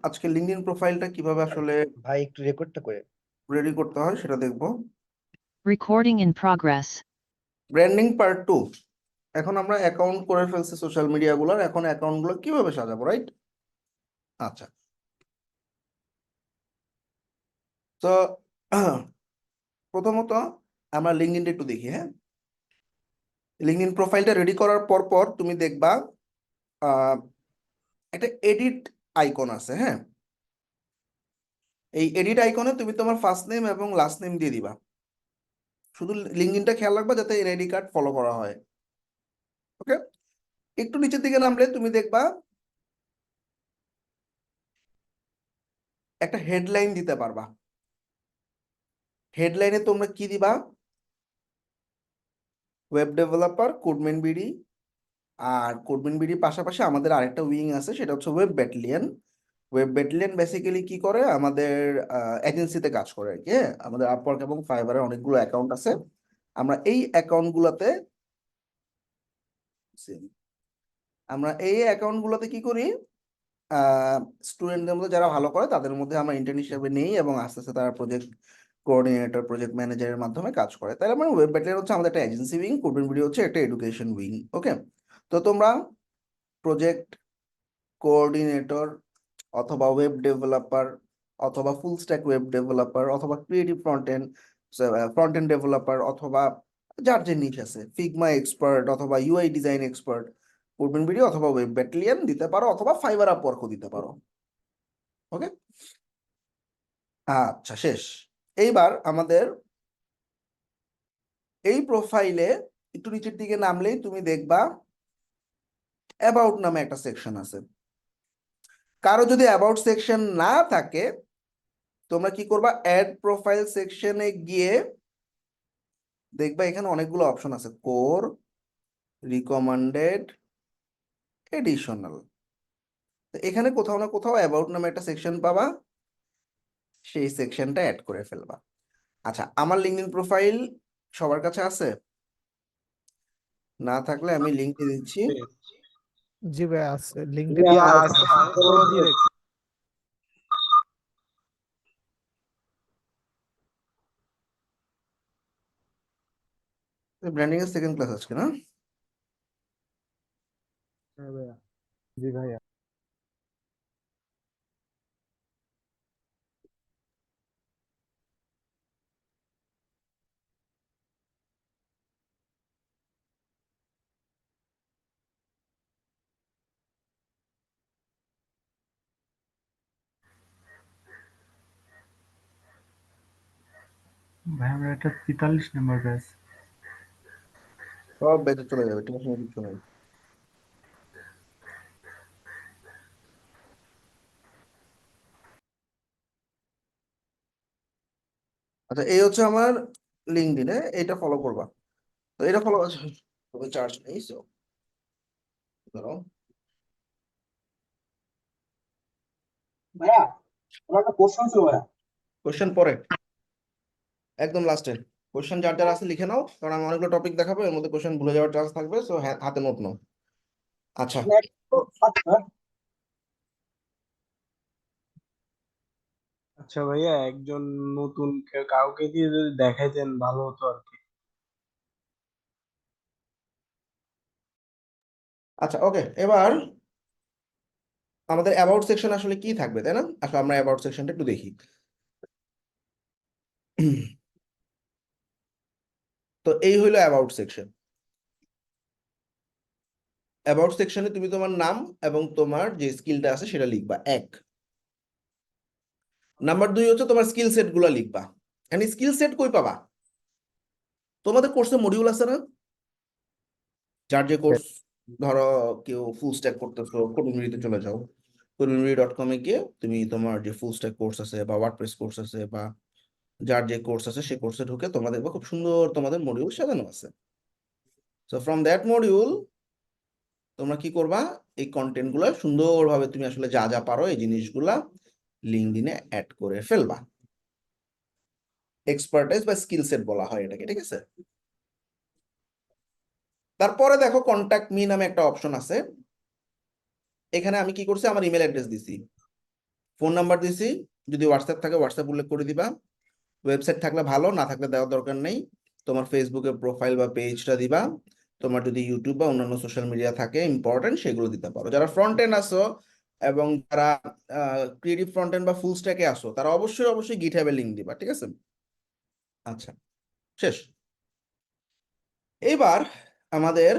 আজকে লিঙ্কডইন প্রোফাইলটা কিভাবে আসলে ভাই একটু রেকর্ডটা করে রেডি করতে হয় সেটা দেখবো। Recording in progress. Branding part 2। এখন আমরা অ্যাকাউন্ট করে ফেলছি সোশ্যাল মিডিয়াগুলোর, এখন অ্যাকাউন্টগুলো কিভাবে সাজাবো, রাইট? আচ্ছা, তো প্রথমত আমরা লিঙ্কডইনটা একটু দেখি। হ্যাঁ, লিঙ্কডইন প্রোফাইলটা রেডি করার পর পর তুমি দেখবা একটা এডিট আইকন আছে। হ্যাঁ, এই এডিট আইকনে তুমি তোমার ফার্স্ট নেম এবং লাস্ট নেম দিয়ে দিবা। শুধু লিঙ্কডইনটা খেয়াল রাখবা যাতে এনআইডি কার্ড ফলো করা হয়। ওকে, একটু নিচের দিকে নামলে তুমি দেখবা একটা হেডলাইন দিতে পারবা। হেডলাইনে তোমরা কি দিবা? Web developer Codeman BD. আর কোডম্যান বিডির পাশাপাশি আমাদের আরেকটা উইং আছে, সেটা হচ্ছে web battalion. Web battalion basically কি করে, আমাদের এজেন্সিতে কাজ করে আর কি। হ্যাঁ, আমাদের আপওয়ার্ক এবং ফাইবারের অনেকগুলো অ্যাকাউন্ট আছে। আমরা এই অ্যাকাউন্টগুলোতে কি করি, স্টুডেন্টদের মধ্যে যারা ভালো করে তাদের মধ্যে আমরা ইন্টার্ন হিসেবে নেই এবং আস্তে আস্তে তারা প্রজেক্ট কোঅর্ডিনেটর, প্রজেক্ট ম্যানেজারের মাধ্যমে কাজ করে। তাহলে মানে ওয়েব ব্যাটালিয়ন হচ্ছে আমাদের একটা এজেন্সি উইং, কোডম্যান বিডি হচ্ছে একটা এডুকেশন উইং। ওকে, তো তোমরা প্রজেক্ট কোঅর্ডিনেটর অথবা ওয়েব ডেভেলপার অথবা ফুল স্ট্যাক ওয়েব ডেভেলপার অথবা ক্রিয়েটিভ ফ্রন্ট এন্ড ডেভেলপার অথবা যার যে নিশ আছে, ফিগমা এক্সপার্ট অথবা UI design expert, Codeman BD অথবা ওয়েব ব্যাটালিয়ন দিতে পারো, অথবা ফাইবার আপওয়ার্কও দিতে পারো। ওকে, আচ্ছা শেষ। এইবার আমাদের এই প্রোফাইলে একটু নিচের দিকে নামলেই তুমি দেখবা অ্যাবাউট নামে একটা সেকশন আছে। কারো যদি অ্যাবাউট সেকশন না থাকে, তোমরা কি করবা, অ্যাড প্রোফাইল সেকশনে গিয়ে দেখবা এখানে অনেকগুলো অপশন আছে, কোর, রিকমেন্ডেড, এডিশনাল। এখানে কোথাও না কোথাও অ্যাবাউট নামে একটা সেকশন পাবা, সেই সেকশনটা অ্যাড করে ফেলবা। আচ্ছা, আমার লিঙ্কডইন প্রোফাইল সবার কাছে আছে? না থাকলে আমি লিংক দিচ্ছি। জি ভাই আছে, লিঙ্কডইন ব্র্যান্ডিং এর সেকেন্ড ক্লাস আজকে না? হ্যাঁ ভাইয়া। জি ভাইয়া। ভাই আমরা এটা 43 নম্বর ব্যাচ। সব বেঁচে চলে যাবে, টেনশন কিছু নেই। আচ্ছা, এই হচ্ছে আমার লিঙ্কডইনে, এটা ফলো করবা। তো এটা ফলো তবে চার্জ নেই, সো ধরো ভাইয়া আমার একটা কোশ্চেন ছিল ভাইয়া। কোশ্চেন পরে, একদম লাস্টে কোশ্চেন যার যার আছে লিখে নাও, কারণ আমি অনেকগুলো টপিক দেখাবো, এর মধ্যে কোশ্চেন ভুলে যাওয়ার চান্স থাকবে, সো হাতে নোট নাও। আচ্ছা, আচ্ছা ভাইয়া, একজন নতুন কাউকে দিয়ে যদি দেখাইতেন ভালো হতো আর কি। আচ্ছা, ওকে। এবার আমাদের অ্যাবাউট সেকশন আসলে কি থাকবে, তাই না? আসলে আমরা অ্যাবাউট সেকশনটা একটু দেখি। তো এই হইলো অ্যাবাউট সেকশন। অ্যাবাউট সেকশনে তুমি তোমার নাম এবং তোমার যে স্কিলটা আছে সেটা লিখবা, এক। নাম্বার 2 হচ্ছে তোমার স্কিল সেট গুলা লিখবা। এন্ড স্কিল সেট কই পাবা? তোমাদের কোর্সে মডিউল আছে না? যার যে কোর্স, ধরো কেউ ফুল স্ট্যাক করতেছো, কোডমিনিতে চলে যাও, কোডমিনি.com-এ গিয়ে তুমি তোমার যে ফুল স্ট্যাক কোর্স আছে বা ওয়ার্ডপ্রেস কোর্স আছে বা যার যে কোর্স আছে সেই কোর্সে ঢুকে তোমরা দেখবে খুব সুন্দর তোমাদের মডিউল সাজানো আছে। সো ফ্রম দ্যাট মডিউল তোমরা কি করবা, এই কন্টেন্ট গুলা সুন্দরভাবে তুমি আসলে যা যা পারো এই জিনিসগুলা লিঙ্কডইনে অ্যাড করে ফেলবা। এক্সপার্টাইজ বা স্কিল সেট বলা হয় এটাকে, ঠিক আছে? তারপরে দেখো কন্ট্যাক্ট মি নামে একটা অপশন আছে। এখানে আমি কি করছি, আমার ইমেল অ্যাড্রেস দিছি। ফোন নাম্বার দিছি, যদি হোয়াটসঅ্যাপ থাকে হোয়াটসঅ্যাপ উল্লেখ করে দিবা। ওয়েবসাইট থাকলে ভালো, না থাকলে দেওয়ার দরকার নেই। তোমার ফেসবুকে প্রোফাইল বা পেজটা দিবা। তোমার যদি ইউটিউব বা অন্যান্য সোশ্যাল মিডিয়া থাকে ইম্পর্টেন্ট, সেগুলো দিতে পারো। যারা ফ্রন্ট এন্ড আসো এবং যারা ক্রিয়েটিভ ফ্রন্ট এন্ড বা ফুল স্ট্যাকে আসো, তারা অবশ্যই অবশ্যই গিটহাবের লিংক দিবা, ঠিক আছে? আচ্ছা, শেষ। এবার আমাদের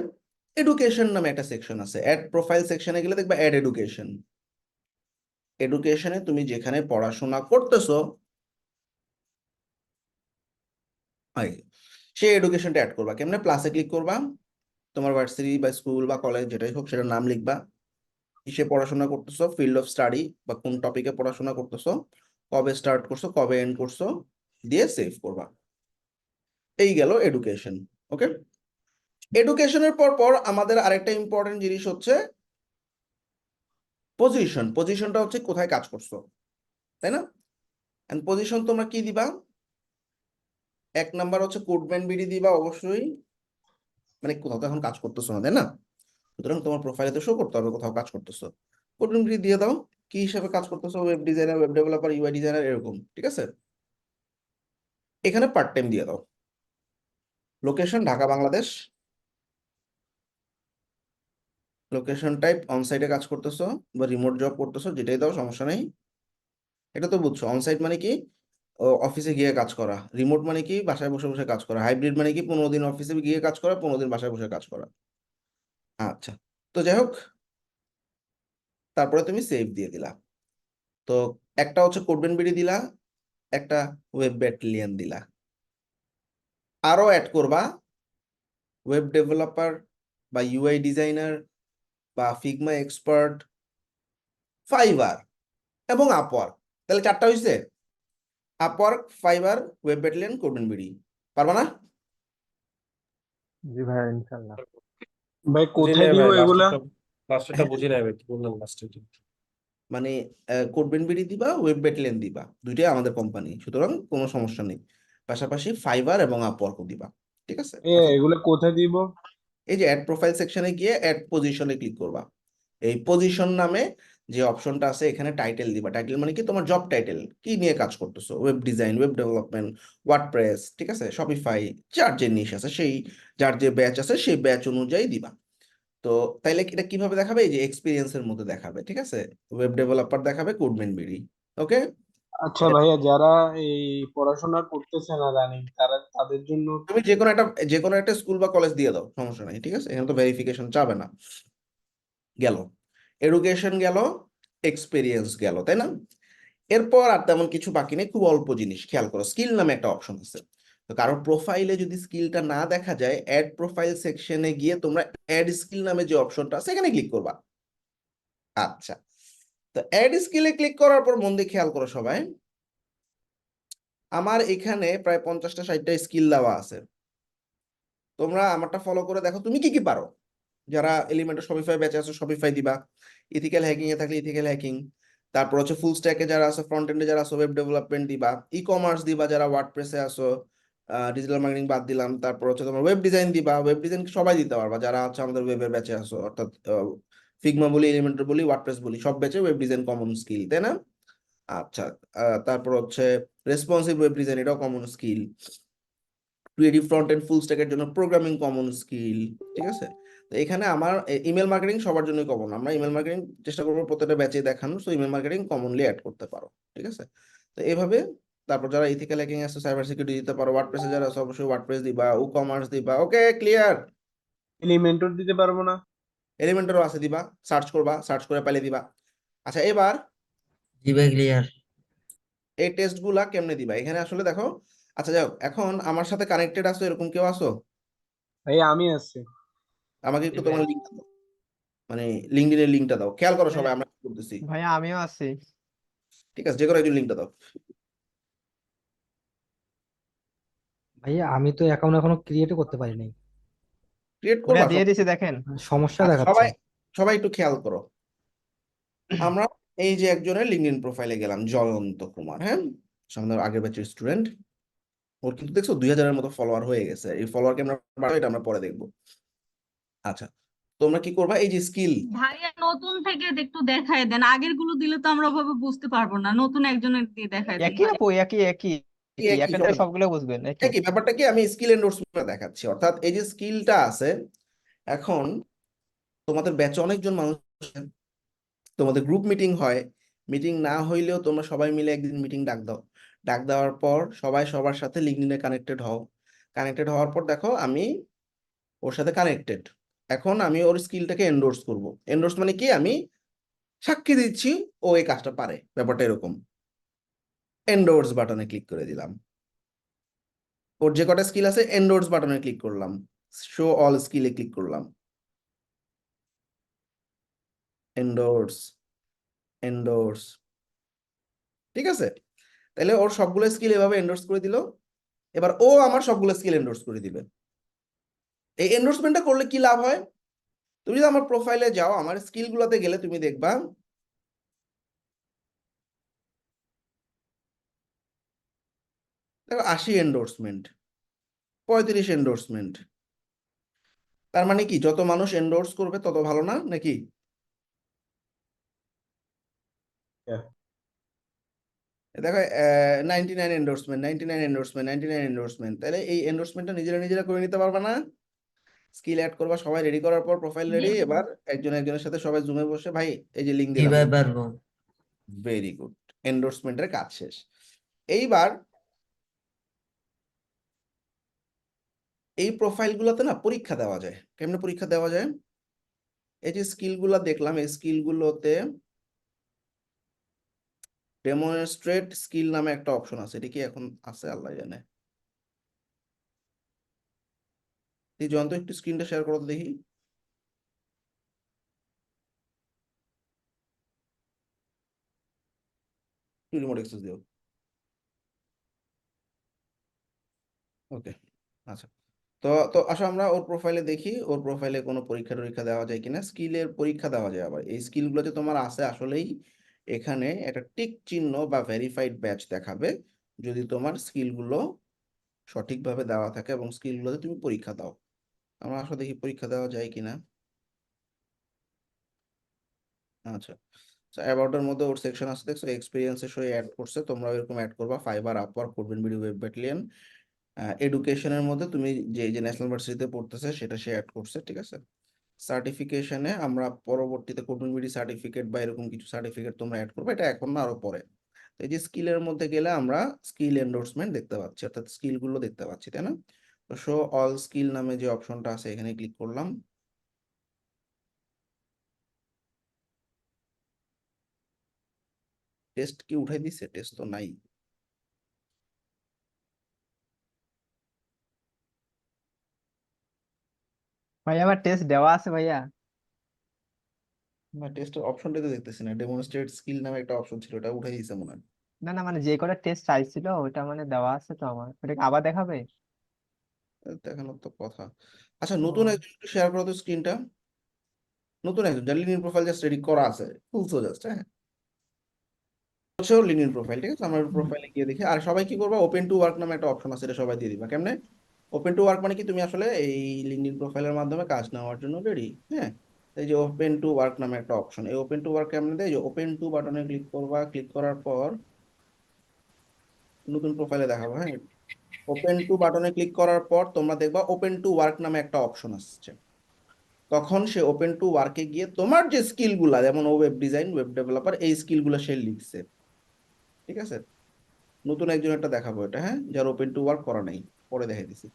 এডুকেশন নামে একটা সেকশন আছে। অ্যাড প্রোফাইল সেকশনে গেলে দেখবা অ্যাড এডুকেশন। এডুকেশনে তুমি যেখানে পড়াশোনা করতেছো সেই এডুকেশনটা অ্যাড করবা। কেমনে? প্লাসে ক্লিক করবা, তোমার ভার্সিটি বা স্কুল বা কলেজ যেটাই হোক সেটার নাম লিখবা, কিসে পড়াশোনা করতেছো, ফিল্ড অফ স্টাডি বা কোন টপিকে পড়াশোনা করতেছো, কবে স্টার্ট করছো, কবে এন্ড করছো, দিয়ে সেভ করবা। এই গেল এডুকেশন। ওকে, এডুকেশনের পর পর আমাদের আরেকটা ইম্পর্টেন্ট জিনিস হচ্ছে পজিশন। পজিশনটা হচ্ছে কোথায় কাজ করছো, তাই না? এন্ড পজিশন তোমরা কি দিবা? এক নাম্বার হচ্ছে কোডম্যান বিডি দিবা অবশ্যই, মানে কোথাও তো এখন কাজ করতেছো না, তাই না? সুতরাং তোমার প্রোফাইলে তো শো করতে হবে কোথাও কাজ করতেছো। কোডিং দিয়ে দাও, কি হিসাবে কাজ করতেছো, web designer, web developer, UI designer, এরকম, ঠিক আছে? এখানে পার্ট টাইম দিয়ে দাও। Location Dhaka Bangladesh. Location type অনসাইটে কাজ করতেছো বা রিমোট জব করতেছো, যেটাই দাও সমস্যা নেই। এটা তো বুঝছো। অনসাইট মানে কি? অফিসে গিয়ে কাজ করা। রিমোট মানে কি? বাসায় বসে বসে কাজ করা। হাইব্রিড মানে কি? 15 দিন অফিসে গিয়ে কাজ করা, 15 দিন বাসায় বসে কাজ করা। আচ্ছা, তো যাই হোক, তারপরে তুমি সেভ দিয়ে দিলা। তো একটা হচ্ছে কোডবেন বিডি দিলা, একটা ওয়েব ব্যাটালিয়ন দিলা। আরো অ্যাড করবা ওয়েব ডেভেলপার বা ইউআই ডিজাইনার বা ফিগমা এক্সপার্ট, ফাইবার এবং আপওয়ার্ক। তাহলে 4টা হয়েছে। Upwork, Fiverr, web battalion, Codeben BD. পারবা না? জি ভাইয়া, ইনশাল্লাহ। ভাই বুঝি কোথায় নাই দিব ভাই, এগুলা? লাস্টেরটা বুঝি নাই ভাই, কি বললেন লাস্টেরটা? মানে কোডবেন বিডি দিবা, ওয়েব ব্যাটালিয়ন দিবা, দুইটাই আমাদের কোম্পানি, সুতরাং কোনো সমস্যা নেই। পাশাপাশি ফাইবার এবং আপওয়ার্কও দিবা, ঠিক আছে? এখন এগুলা কোথায় দিব? এই যে অ্যাড প্রোফাইল সেকশনে গিয়ে অ্যাড পজিশনে ক্লিক করবা। এই পজিশন নামে যে অপশনটা আছে এখানে টাইটেল দিবা। টাইটেল মানে কি? তোমার জব টাইটেল, কি নিয়ে কাজ করতেছো, web design, web development, WordPress, ঠিক আছে, শপিফাই, যার যে নিশ আছে সেই, যার যে ব্যাচ আছে সেই ব্যাচ অনুযায়ী দিবা। তো তাইলে এটা কিভাবে দেখাবে? এই যে এক্সপিরিয়েন্সের মধ্যে দেখাবে, ঠিক আছে? ওয়েব ডেভেলপার দেখাবে, কোডম্যান বিডি। ওকে, আচ্ছা ভাইয়া, যারা এই পড়াশোনা করতেছে না রানিং, তাদের জন্য তুমি যে কোনো একটা স্কুল বা কলেজ দিয়ে দাও, সমস্যা নাই, ঠিক আছে? এখানে তো ভেরিফিকেশন চাবে না। গেল এডুকেশন, গেল এক্সপিরিয়েন্স, গেল, তাই না? এরপর আর তেমন কিছু বাকি নেই, খুব অল্প জিনিস। খেয়াল করো, স্কিল নামে একটা অপশন আছে। তো কারো প্রোফাইলে যদি স্কিলটা না দেখা যায়, অ্যাড প্রোফাইল সেকশনে গিয়ে তোমরা অ্যাড স্কিল নামে যে অপশনটা আছে এখানে ক্লিক করবা। আচ্ছা, তো অ্যাড স্কিলে ক্লিক করার পর মন দিয়ে খেয়াল করো সবাই, আমার এখানে প্রায় 50টা 60টা স্কিল দেওয়া আছে। তোমরা আমারটা ফলো করে দেখো তুমি কি কি পারো। যারা এলিমেন্টর শপিফাই ব্যাচে আছো শপিফাই দিবা, ইথিক্যাল হ্যাকিং এ থাকলে ইথিক্যাল হ্যাকিং, তারপর হচ্ছে ফুল স্ট্যাকে যারা আছে, ফ্রন্ট এন্ডে যারা আছে ওয়েব ডেভেলপমেন্ট দিবা, ই কমার্স দিবা যারা ওয়ার্ডপ্রেসে আছো, ডিজিটাল মার্কেটিং বাদ দিলাম, তারপর হচ্ছে তোমার ওয়েব ডিজাইন দিবা। ওয়েব ডিজাইন সবাই দিতে পারবা যারা হচ্ছে আমাদের ওয়েবের ব্যাচে আছো, অর্থাৎ ফিগমা বলি, এলিমেন্টর বলি, ওয়ার্ডপ্রেস বলি, সব ব্যাচে ওয়েব ডিজাইন কমন স্কিল, তাই না? আচ্ছা, তারপর হচ্ছে রেসপন্সিভ ওয়েব ডিজাইন, এটাও common skill. Creative front end full স্ট্যাকের জন্য প্রোগ্রামিং কমন স্কিল, ঠিক আছে? তো এখানে আমার ইমেল মার্কেটিং সবার জন্যই কমন। আমরা ইমেল মার্কেটিং চেষ্টা করবো প্রত্যেকটা ব্যাচে দেখানো, so email marketing commonly add করতে পারো, ঠিক আছে? তো এইভাবে, তারপর যারা ইথিক্যাল হ্যাকিং আছে সাইবার সিকিউরিটি দিতে পারো, ওয়ার্ডপ্রেসে যারা আছে অবশ্যই ওয়ার্ডপ্রেস দিবা, ই কমার্স দিবা। ওকে, ক্লিয়ার? এলিমেন্টর দিতে পারবো না? এলিমেন্টারও আছে, দিবা, সার্চ করবা, সার্চ করে পাইলে দিবা। আচ্ছা, এবার জি ভাই, ক্লিয়ার। এই টেস্ট গুলা কেমনে দিবা এখানে আসলে দেখো। আচ্ছা, যাই হোক, এখন আমার সাথে কানেক্টেড আছো এরকম কেউ আছো? ভাই আমি আছি। আমাকে একটু তোমার লিঙ্ক দাও, মানে লিঙ্কডইনের লিঙ্কটা দাও। খেয়াল করো সবাই, আমরা কি করতেছি, ভাইয়া আমিও আছি। ঠিক আছে? যে কোনো একজন লিঙ্কটা দাও। ভাইয়া আমি তো অ্যাকাউন্ট এখনো ক্রিয়েটও করতে পারিনি। ক্রিয়েট ভাইয়া করবা দিয়ে দিছি দেখেন। সমস্যা আচ্ছা, দেখাচ্ছে। সবাই সবাই একটু খেয়াল করো। আমরা এই যে একজনের লিঙ্কডইন প্রোফাইলে গেলাম, জয়ন্ত কুমার, হ্যাঁ, আমাদের আগের ব্যাচের স্টুডেন্ট। ওর কিন্তু দেখছো 2000-এর মতো ফলোয়ার হয়ে গেছে। এই ফলোয়ারকে আমরা বাড়াবো, এটা আমরা পরে দেখবো। আচ্ছা, তো তোমরা কি করবা, এই যে স্কিল, ভাইয়া নতুন থেকে একটু দেখায় দেন, আগের গুলো দিলে তো আমরা ওভাবে বুঝতে পারবো না, নতুন একজনের দিয়ে দেখায় দেন একই ভাই। আপু, একই একই একই একই একটা সবগুলো বুঝবেন একই। একই ব্যাপারটা কি, আমি স্কিল এন্ডোর্সমেন্ট দেখাচ্ছি, অর্থাৎ এই যে স্কিলটা আছে। এখন তোমাদের ব্যাচে অনেকজন মানুষ আছে, তোমাদের গ্রুপ মিটিং হয়, মিটিং না হইলেও তোমরা সবাই মিলে একদিন মিটিং ডাক দাও, ডাক দেওয়ার পর সবাই সবার সাথে লিঙ্কডইনে কানেক্টেড হও, কানেক্টেড হওয়ার পর দেখো আমি ওর সাথে কানেক্টেড, এখন আমি ওর স্কিলটাকে এন্ডোর্স করব। এন্ডোর্স মানে কি, আমি সাক্ষী দিচ্ছি ও এই কাজটা পারে, ব্যাপারটা এরকম। এন্ডোর্স বাটনে ক্লিক করে দিলাম, ওর যে কটা স্কিল আছে এন্ডোর্স বাটনে ক্লিক করলাম, শো অল স্কিলে ক্লিক করলাম, এন্ডোর্স, এন্ডোর্স, ঠিক আছে। তাহলে ওর সবগুলো স্কিল এভাবে এন্ডোর্স করে দিল, এবার ও আমার সবগুলো স্কিল এন্ডোর্স করে দিবে। এই এন্ডোর্সমেন্টটা করলে কি লাভ হয়, তুমি যদি আমার প্রোফাইলে যাও, আমার স্কিল গুলোতে গেলে তুমি দেখবা দেখো 80 এন্ডোর্সমেন্ট, 35 এন্ডোর্সমেন্ট। তার মানে কি, যত মানুষ এন্ডোর্স করবে তত ভালো না নাকি? Yeah. দেখো 99 এন্ডোর্সমেন্ট, 99 এন্ডোর্সমেন্ট, 99 এন্ডোর্সমেন্ট। তাহলে এই এন্ডোর্সমেন্টটা নিজেরা নিজেরা করে নিতে পারবা না? স্কিল অ্যাড করবা, সবাই রেডি করার পর প্রোফাইল রেডি, এবার একজন একজনের সাথে সবাই জুমে বসে, ভাই এই যে লিঙ্ক দিলাম, পারবো। ভেরি গুড, এন্ডোর্সমেন্টের কাজ শেষ। এইবার এই প্রোফাইল গুলোতে না পরীক্ষা দেওয়া যায়। কেমনে পরীক্ষা দেওয়া যায়, এই যে স্কিল গুলা দেখলাম, এই স্কিল গুলোতে ডেমনস্ট্রেট স্কিল নামে একটা অপশন আছে, এটা কি এখন আছে আল্লাহ জানে। এই জয়ন্ত একটু স্ক্রিনটা শেয়ার করো তো দেখি। রিমোট অ্যাক্সেস দিও, ওকে। আচ্ছা, তো তো আসো আমরা ওর প্রোফাইলে দেখি, ওর প্রোফাইলে কোনো পরীক্ষা টরীক্ষা দেওয়া যায় কিনা। স্কিলের পরীক্ষা দেওয়া যায়, আবার এই স্কিলগুলো যে তোমার আছে আসলেই এখানে একটা টিক চিহ্ন বা ভেরিফাইড ব্যাচ দেখাবে যদি তোমার স্কিলগুলো সঠিকভাবে দেওয়া থাকে এবং স্কিলগুলোতে তুমি পরীক্ষা দাও। আমরা আসলে দেখি পরীক্ষা দেওয়া যায় কিনা। আচ্ছা, অ্যাবাউটের মধ্যে ওর সেকশন আছে, দেখছো এক্সপিরিয়েন্সের সঙ্গে অ্যাড করছে, তোমরা এরকম অ্যাড করবা। Fiverr, Upwork, Codebin, BD, web battalion. এডুকেশনের মধ্যে তুমি যে যে ন্যাশনাল ভার্সিটিতে পড়তেছে সেটা সে অ্যাড করছে, ঠিক আছে। সার্টিফিকেশনে আমরা পরবর্তীতে কোডবিন বিডি সার্টিফিকেট বা এরকম কিছু সার্টিফিকেট তোমরা অ্যাড করবে, এটা এখন না আরো পরে। তো এই যে স্কিলের মধ্যে গেলে আমরা স্কিল এন্ডোর্সমেন্ট দেখতে পাচ্ছি, অর্থাৎ স্কিলগুলো দেখতে পাচ্ছি, তাই না? তো শো অল স্কিল নামে যে অপশনটা আছে এখানে ক্লিক করলাম। টেস্ট কি উঠাই দিছে? টেস্ট তো নাই। ভাই আমার টেস্ট দেওয়া আছে ভাইয়া। না, টেস্টের অপশনটা তো দেখতেছি না, ডেমনস্ট্রেট স্কিল নামে একটা অপশন ছিল, ওটা উঠাই দিছে মনে হয়। না না, মানে যে কটা টেস্ট চাইছিল ওটা মানে দেওয়া আছে তো আমার, ওটাকে আবার দেখাবে? দেখানোর তো কথা। আচ্ছা, নতুন ও, একজন একটু শেয়ার করো তো স্ক্রিনটা, নতুন একজন যার লিঙ্কডিন প্রোফাইল জাস্ট রেডি করা আছে, খুলছো জাস্ট, হ্যাঁ, হচ্ছে ওর লিঙ্কডিন প্রোফাইল, ঠিক আছে। আমার প্রোফাইলে গিয়ে দেখি, আর সবাই কি করবা, ওপেন টু ওয়ার্ক নামে একটা অপশন আছে, এটা সবাই দিয়ে দিবা। কেমনে ওপেন টু ওয়ার্ক মানে কি, তুমি আসলে এই লিঙ্কডিন প্রোফাইলের মাধ্যমে কাজ নেওয়ার জন্য রেডি, হ্যাঁ। এই যে ওপেন টু ওয়ার্ক নামে একটা অপশন, এই ওপেন টু ওয়ার্ক কেমনে দেয়, যে ওপেন টু বাটনে ক্লিক করবা, ক্লিক করার পর নতুন প্রোফাইলে দেখাবো, হ্যাঁ। ওপেন টু বাটনে ক্লিক করার পর তোমরা দেখবা ওপেন টু ওয়ার্ক নামে একটা অপশন আসছে। তখন সে ওপেন টু ওয়ার্কে গিয়ে তোমার যে স্কিলগুলা, যেমন ওয়েব ডিজাইন, ওয়েব ডেভেলপার, এই স্কিলগুলো সে লিখছে, ঠিক আছে। নতুন একজন একটা দেখাবো এটা, হ্যাঁ, যার ওপেন টু ওয়ার্ক করা নাই, পরে দেখাই দিছি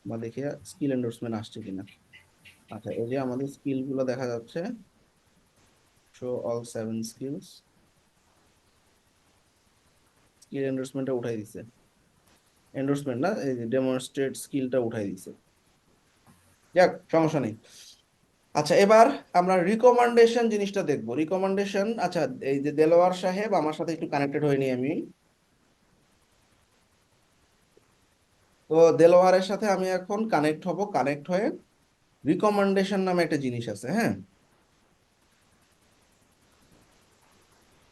বা দেখে স্কিল এন্ডোর্সমেন্ট আসছে কিনা। আচ্ছা, এই যে আমাদের স্কিল গুলো দেখা যাচ্ছে, শো অল 7 স্কিলস, স্কিল এন্ডোর্সমেন্টটা উঠাই দিছে, এন্ডোর্সমেন্ট না, এই যে ডেমনস্ট্রেট স্কিলটা উঠাই দিছে, যাক সমস্যা নেই। আচ্ছা, এবার আমরা রিকমেন্ডেশন জিনিসটা দেখবো। রিকমেন্ডেশন, আচ্ছা, এই যে দেলোয়ার সাহেব আমার সাথে একটু কানেক্টেড হয়নি আমি, তো দেলোয়ারের সাথে আমি এখন কানেক্ট হব, কানেক্ট হয়ে রিকমেন্ডেশন নামে একটা জিনিস আছে, হ্যাঁ।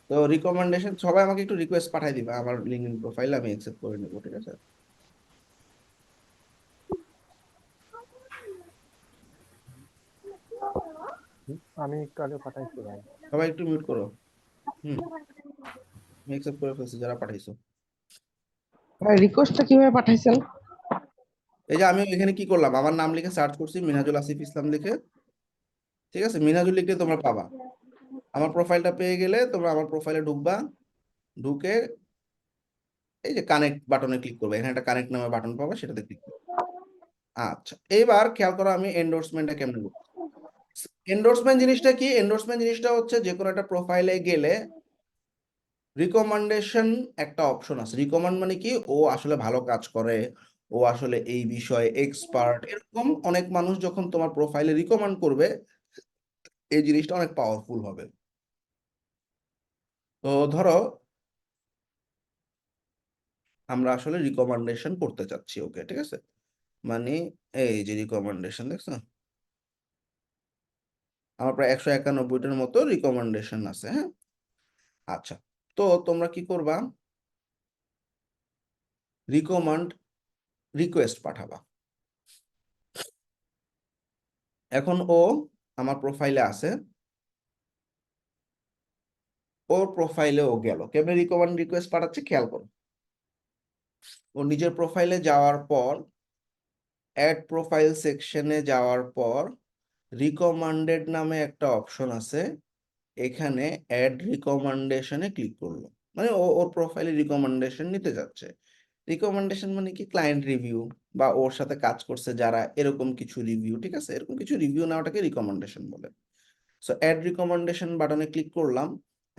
তো রিকমেন্ডেশন, সবাই আমাকে একটু রিকোয়েস্ট পাঠাই দিবা আমার লিঙ্কডইন প্রোফাইলে, আমি অ্যাকসেপ্ট করে নেবো, ঠিক আছে। আমি একটু আগে পাঠাইছি ভাই। সবাই একটু মিউট করো। আমি accept করে ফেলছি যারা পাঠাইছো। ভাই রিকোয়েস্টটা কিভাবে পাঠাইছেন? এই যে আমি এখানে কি করলাম, আমার নাম লিখে সার্চ করছি, মিনহাজুল আসিফ ইসলাম লিখে, ঠিক আছে, মিনহাজুল লিখলে তোমরা পাবা। আমার প্রোফাইলটা পেয়ে গেলে তোমরা আমার প্রোফাইলে ঢুকবা, ঢুকে এই যে কানেক্ট বাটনে ক্লিক করবে, এখানে একটা কানেক্ট নামে বাটন পাবা, সেটাতে ক্লিক করবে। আচ্ছা, এইবার খেয়াল করো আমি এন্ডোর্সমেন্টটা কেমনে করব। এন্ডোর্সমেন্ট জিনিসটা কি? এন্ডোর্সমেন্ট জিনিসটা হচ্ছে যে কোনো একটা প্রোফাইলে গেলে রিকমেন্ডেশন একটা অপশন আছে। রিকমেন্ড মানে কি, ও আসলে ভালো কাজ করে, ও আসলে এই বিষয়ে এক্সপার্ট, এরকম অনেক মানুষ যখন তোমার প্রোফাইলে রিকমেন্ড করবে, এই জিনিসটা অনেক পাওয়ারফুল হবে। তো ধরো আমরা আসলে রিকমেন্ডেশন করতে চাচ্ছি ওকে, ঠিক আছে, মানে এই যে রিকমেন্ডেশন দেখছো, আমার প্রায় 191টার মতো রিকমেন্ডেশন আছে। হ্যাঁ, আচ্ছা, তো তোমরা কি করবা, রিকমেন্ড রিকোয়েস্ট পাঠাবা। এখন ও আমার প্রোফাইলে আছে, ওর প্রোফাইলে ও গেল, কেমনে রিকমেন্ড রিকোয়েস্ট পাঠাচ্ছে খেয়াল করো। ও নিজের প্রোফাইলে যাওয়ার পর, অ্যাড প্রোফাইল সেকশনে যাওয়ার পর রিকমেন্ডেড নামে একটা অপশন আছে, এখানে অ্যাড রিকমেন্ডেশনে ক্লিক করলো, মানে ও ওর প্রোফাইলে রিকমেন্ডেশন নিতে যাচ্ছে। রিকমেন্ডেশন মানে কি, ক্লায়েন্ট রিভিউ বা ওর সাথে কাজ করছে যারা, এরকম কিছু রিভিউ, ঠিক আছে, এরকম কিছু রিভিউ নেওয়াটাকে রিকমেন্ডেশন বলে। সো অ্যাড রিকমেন্ডেশন বাটনে ক্লিক করলাম।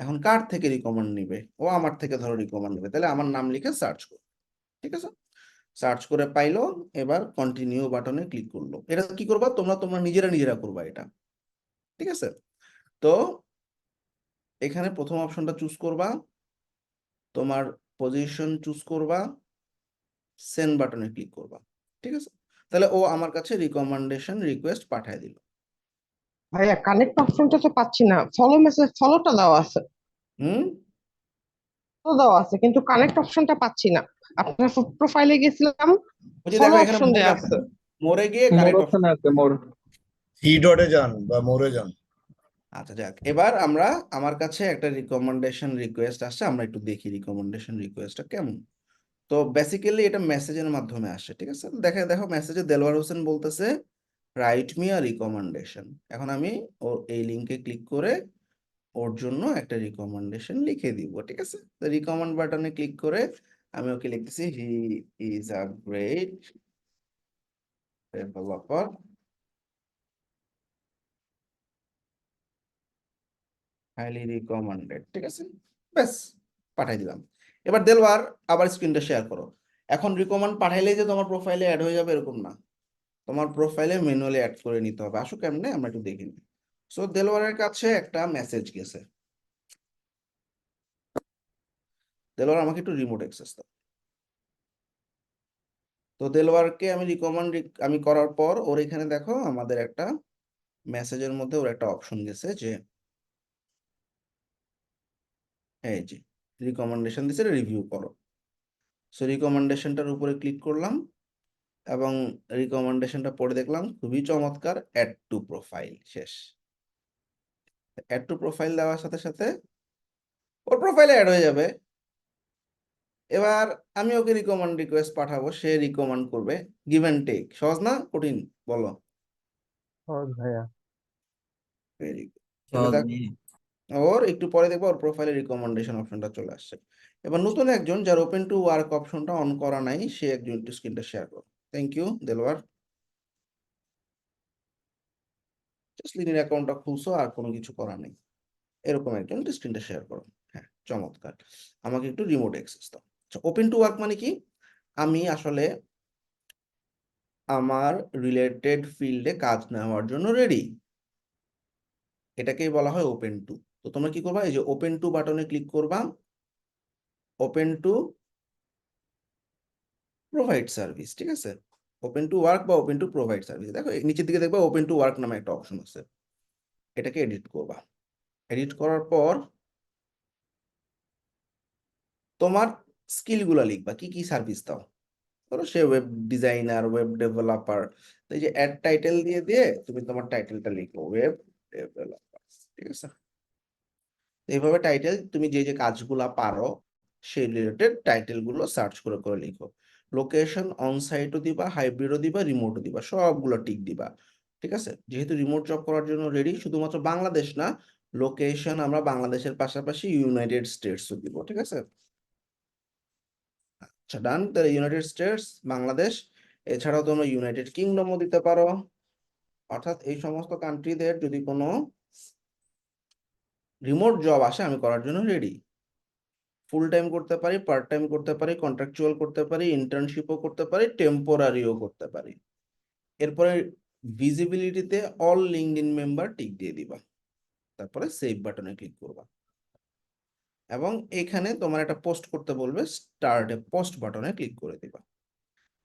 এখন কার থেকে রিকমেন্ড নিবে, ও আমার থেকে ধরো রিকমেন্ড নেবে, তাহলে আমার নাম লিখে সার্চ করো, ঠিক আছে, সার্চ করে পাইলো, এবার কন্টিনিউ বাটনে ক্লিক করলো। এটা কি করবা তোমরা, তোমরা নিজেরা করবা এটা, ঠিক আছে। তো এখানে প্রথম অপশনটা চুজ করবা, তোমার পজিশন চুজ করবা, সেন্ড বাটনে ক্লিক করবা, ঠিক আছে, তাহলে ও আমার কাছে রিকমেন্ডেশন রিকোয়েস্ট পাঠিয়ে দিল। ভাইয়া কানেক্ট অপশনটা তো পাচ্ছি না। ফলো মেসেজ, ফলোটা দেওয়া আছে, হুম, ফলো দেওয়া আছে, কিন্তু কানেক্ট অপশনটা পাচ্ছি না। আপনার প্রোফাইলে গেছিলাম, ওই যে ফলো দেখো এখানে অপশন মোর দেওয়া আছে, আছে। মোরে গিয়ে মোর কানেক্ট অপশন অপশন। আছে মোর। থ্রি ডটে যান বা মোরে যান। আচ্ছা যাক, এবার আমরা, আমার কাছে একটা রিকমেন্ডেশন রিকোয়েস্ট আসছে, আমরা একটু দেখি রিকমেন্ডেশন রিকোয়েস্টটা কেমন। তো বেসিক্যালি এটা মেসেজের মাধ্যমে আসে, ঠিক আছে, দেখো মেসেজে দেলোয়ার হোসেন বলতেছে রাইট মি আ রিকমেন্ডেশন। এখন আমি ওর এই লিংকে ক্লিক করে ওর জন্য একটা রিকমেন্ডেশন লিখে দিব, ঠিক আছে। তো রিকমেন্ড বাটনে ক্লিক করে আমি ওকে লিখতেছি, he is a great developer, highly recommended, ঠিক আছে, ব্যাস পাঠাই দিলাম। এবার দেলওয়ার আবার স্ক্রিনটা শেয়ার করো। এখন রিকমেন্ড পাঠাইলেই যে তোমার প্রোফাইলে অ্যাড হয়ে যাবে এরকম না, তোমার প্রোফাইলে ম্যানুয়ালি অ্যাড করে নিতে হবে। আসো কেমনে আমরা একটু দেখি। সো দেলওয়ারের কাছে একটা মেসেজ গেছে, দেলওয়ার আমাকে একটু রিমোট অ্যাক্সেস দাও। তো দেলওয়ারকে আমি আমি করার পর ওর এখানে দেখো আমাদের একটা মেসেজের মধ্যে ওর একটা অপশন গেছে যে এই যে রিকমেন্ডেশন দিছে, রিভিউ করো। সো রিকমেন্ডেশনটার উপরে ক্লিক করলাম এবং রিকমেন্ডেশনটা পড়ে দেখলাম খুবই চমৎকার, অ্যাড টু প্রোফাইল, শেষ। অ্যাড টু প্রোফাইল দেওয়ার সাথে সাথে ওর প্রোফাইলে অ্যাড হয়ে যাবে। এবার আমি ওকে রিকমেন্ড রিকোয়েস্ট পাঠাবো, সে রিকমেন্ড করবে। গিভ অ্যান্ড টেক, সহজ না কঠিন বলো? সহজ ভাইয়া। Very good. তাহলে দেখো ওর একটু পরে দেখবো ওর প্রোফাইলে রিকমেন্ডেশন অপশনটা চলে আসছে। এবার নতুন একজন যার ওপেন টু ওয়ার্ক অপশনটা অন করা নাই, সে একজন একটু স্ক্রিনটা শেয়ার করো। থ্যাংক ইউ দেলওয়ার, জাস্ট লিনের অ্যাকাউন্টটা খুলছো আর কোনো কিছু করা নেই, এরকম একজন একটু স্ক্রিনটা শেয়ার করো। হ্যাঁ, চমৎকার। আমাকে একটু রিমোট অ্যাক্সেস দাও। ওপেন টু ওয়ার্ক মানে কি, আমি আসলে আমার রিলেটেড ফিল্ডে কাজ নেওয়ার জন্য রেডি, এটাকেই বলা হয় ওপেন টু। তো তোমরা কি করবা, এই যে ওপেন টু বাটনে ক্লিক করবা, ওপেন টু প্রোভাইড সার্ভিস, ঠিক আছে, ওপেন টু ওয়ার্ক বা ওপেন টু প্রোভাইড সার্ভিস। দেখো নিচের দিকে দেখবা ওপেন টু ওয়ার্ক নামে একটা অপশন আছে, এটাকে এডিট করবা। এডিট করার পর তোমার স্কিলগুলো লিখবা, কি কি সার্ভিস দাও। ধরো সে ওয়েব ডিজাইনার, ওয়েব ডেভেলপার, তো এই যে অ্যাড টাইটেল দিয়ে দিয়ে তুমি তোমার টাইটেলটা লিখো, ওয়েব ডেভেলপার, ঠিক আছে? এইভাবে টাইটেল তুমি যে যে কাজগুলা পারো সেই রিলেটেড টাইটেল গুলো সার্চ করে করে লিখো। লোকেশন অন সাইটও দিবা, হাইব্রিডও দিবা, রিমোটও দিবা, সবগুলো টিক দিবা। ঠিক আছে? যেহেতু রিমোট জব করার জন্য রেডি, শুধুমাত্র বাংলাদেশ না, লোকেশন আমরা বাংলাদেশের পাশাপাশি ইউনাইটেড স্টেটসও দিব। ঠিক আছে? আচ্ছা, ডান। তাহলে ইউনাইটেড স্টেটস, বাংলাদেশ, এছাড়াও তোমরা ইউনাইটেড কিংডমও দিতে পারো। অর্থাৎ এই সমস্ত কান্ট্রিদের যদি কোনো রিমোট জব আসে আমি করার জন্য রেডি। ফুল টাইম করতে পারি, পার্ট টাইম করতে পারি, কন্ট্রাকচুয়াল করতে পারি, ইন্টার্নশিপও করতে পারি, টেম্পোরারিও করতে পারি। এরপরে ভিজিবিলিটিতে অল লিঙ্কডইন মেম্বার টিক দিয়ে দিবা, তারপরে সেভ বাটনে ক্লিক করবা এবং এখানে তোমার একটা পোস্ট করতে বলবে, স্টার্ট এ পোস্ট বাটনে ক্লিক করে দিবা,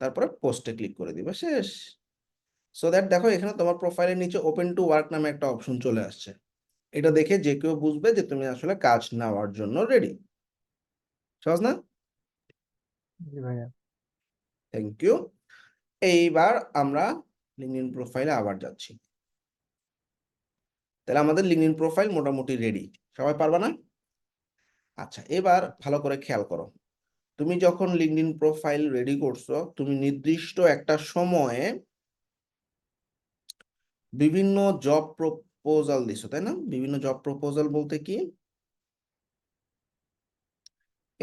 তারপরে পোস্টে ক্লিক করে দিবা, শেষ। সো দ্যাট দেখো এখানে তোমার প্রোফাইলের নিচে ওপেন টু ওয়ার্ক নামে একটা অপশন চলে আসছে। এটা দেখে যে কেউ বুঝবে যে তুমি আসলে কাজ নেওয়ার জন্য রেডি। সহজ না? জি ভাইয়া। Thank you. এইবার আমরা লিঙ্কডইন প্রোফাইলে আবার যাচ্ছি। তাহলে আমাদের লিঙ্কডইন প্রোফাইল মোটামুটি রেডি। সবাই পারবা না? আচ্ছা, এবার ভালো করে খেয়াল করো। তুমি যখন লিঙ্কডইন প্রোফাইল রেডি করছো, তুমি নির্দিষ্ট একটা সময়ে বিভিন্ন জব প্রপোজাল দিছো, তাই না? বিভিন্ন জব প্রপোজাল বলতে কি,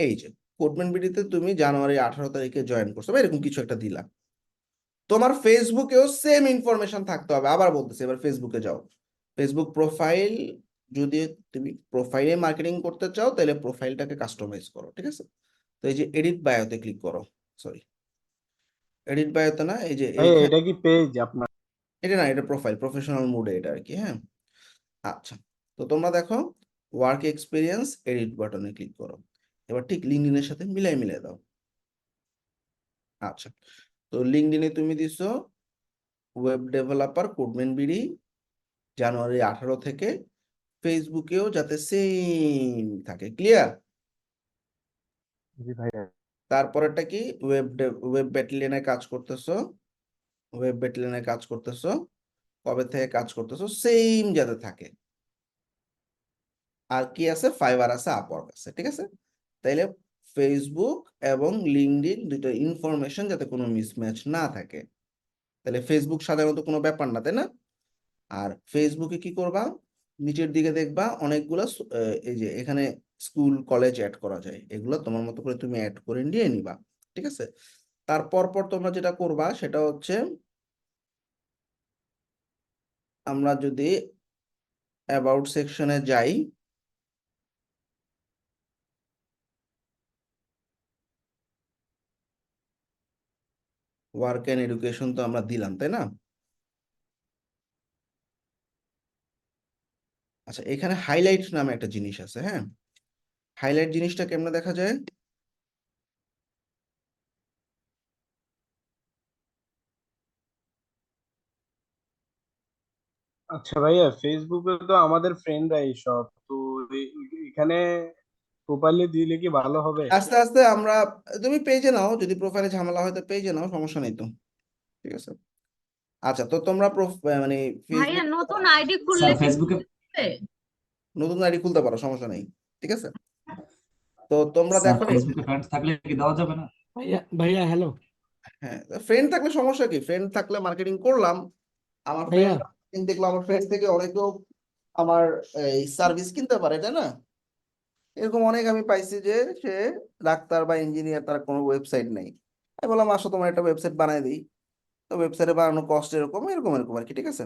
এই যে কোডম্যান বিডিতে তুমি জানুয়ারি 18 তারিখে জয়েন করছো বা এরকম কিছু একটা দিলা। তোমার ফেসবুকেও সেম ইনফরমেশন থাকতে হবে। আবার বলতেছি, এবার ফেসবুকে যাও। ফেসবুক প্রোফাইল, যদি তুমি প্রোফাইলে মার্কেটিং করতে চাও তাহলে প্রোফাইলটাকে কাস্টমাইজ করো। ঠিক আছে? তো এই যে এডিট বায়োতে ক্লিক করো, সরি এডিট বায়োতে না, এই যে ভাইয়া এইখানে, এটা কি পেজ আপনার? এটা না, এটা প্রোফাইল, প্রফেশনাল মোডে এটা আর কি। হ্যাঁ, আচ্ছা। তো তোমরা দেখো ওয়ার্ক এক্সপিরিয়েন্স, এডিট বাটনে ক্লিক করো। এবার ঠিক লিঙ্কডইনের সাথে মিলাই দাও। আচ্ছা, তো লিঙ্কডইনে তুমি দিছো ওয়েব ডেভেলপার কোডম্যান বিডি জানুয়ারি 18 থেকে, ফেসবুকেও যাতে সেম থাকে। ক্লিয়ার? জি ভাইয়া। তারপরেরটা কি, ওয়েব ব্যাটালিয়নে কাজ করতেছো, ওয়েব ব্যাটালিয়নে কাজ করতেছো, কবে থেকে কাজ করতেছো সেম যাতে থাকে। আর কি আছে, ফাইবার আছে, আপওয়ার্ক আছে। ঠিক আছে? তাইলে ফেসবুক এবং লিঙ্কডইন দুটো ইনফরমেশন যাতে কোনো মিসম্যাচ না থাকে। তাহলে ফেসবুক সাধারণত কোনো ব্যাপার না, তাই না? আর ফেসবুকে কি করবা, নিচের দিকে দেখবা অনেকগুলো এই যে এখানে স্কুল কলেজ অ্যাড করা যায়, এগুলো তোমার মতো করে তুমি অ্যাড করে নিয়ে নিবা। ঠিক আছে? তারপর তোমরা যেটা করবা সেটা হচ্ছে, আমরা যদি অ্যাবাউট সেকশনে যাই, ওয়ার্ক এন্ড এডুকেশন তো আমরা দিলাম, তাই না? আচ্ছা, এখানে হাইলাইট নামে একটা জিনিস আছে। হ্যাঁ, হাইলাইট জিনিসটা কেমনে দেখা যায়? আচ্ছা ভাইয়া, ফেসবুকে তো আমাদের ফ্রেন্ডরাই সব, তো এখানে প্রোফাইলে দিলে কি ভালো হবে? আস্তে আস্তে আমরা, তুমি পেজে নাও, যদি প্রোফাইলে ঝামেলা হয় তো পেজে নাও, সমস্যা নেই তো। ঠিক আছে? আচ্ছা, তো তোমরা মানে ভাইয়া ফেসবুক, নতুন আইডি খুললে কি ফেসবুকে হবে? নতুন আইডি খুলতে পারো, সমস্যা নেই। ঠিক আছে? তো তোমরা দেখো, ফেসবুকে ফ্রেন্ডস থাকলে কি দেওয়া যাবে না? ভাইয়া ভাইয়া হ্যালো হ্যাঁ, ফ্রেন্ড থাকলে সমস্যা কি, ফ্রেন্ড থাকলে মার্কেটিং করলাম, আমার ভাইয়া। ফ্রেন্ড দেখলো, আমার ফ্রেন্ড থেকে অনেকেও আমার এই সার্ভিস কিনতে পারে, তাই না? এরকম অনেক আমি পাইছি যে সে ডাক্তার বা ইঞ্জিনিয়ার, তার কোনো ওয়েবসাইট নেই। আমি বললাম আসো তোমার একটা ওয়েবসাইট বানাই দিই। তো ওয়েবসাইটে বানানো কস্ট এরকম এরকম এরকম আর কি। ঠিক আছে?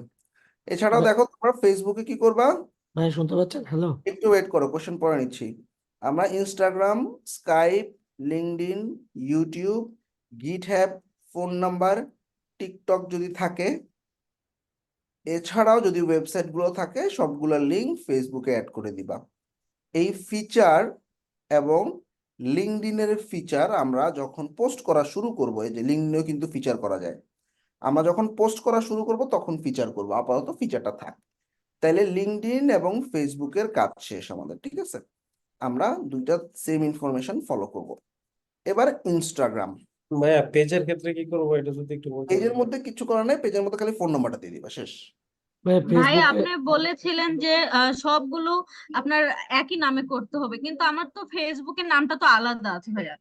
এছাড়াও দেখো তোমরা ফেসবুকে কি করবা, ভাই শুনতে পাচ্ছেন? হ্যালো একটু ওয়েট করো, কোশ্চেন পড়ে নিচ্ছি। আমরা Instagram, Skype, LinkedIn, YouTube, GitHub, phone number, TikTok যদি থাকে, এছাড়াও যদি ওয়েবসাইট গুলো থাকে, সবগুলোর লিঙ্ক ফেসবুকে অ্যাড করে দিবা। এই ফিচার এবং লিঙ্কডইনের ফিচার আমরা যখন পোস্ট করা শুরু করব, এই যে লিঙ্কডইনেও কিন্তু ফিচার করা যায়, আমরা যখন পোস্ট করা শুরু করব তখন ফিচার করব, আপাতত ফিচারটা থাক। তাইলে লিঙ্কডইন এবং ফেসবুকের কাজ শেষ আমাদের। ঠিক আছে? আমরা দুইটা সেম ইনফরমেশন ফলো করব। এবার ইনস্টাগ্রাম। ভাইয়া পেজের ক্ষেত্রে কি করবো এটা যদি একটু বলতেন। পেজের মধ্যে কিছু করার নাই, পেজের মধ্যে খালি ফোন নাম্বারটা দিয়ে দিবা, শেষ। ভাইয়া ভাই ফেসবুকে আপনি বলেছিলেন যে সবগুলো আপনার একই নামে করতে হবে, কিন্তু আমার তো ফেসবুকের নামটা তো আলাদা আছে ভাইয়া।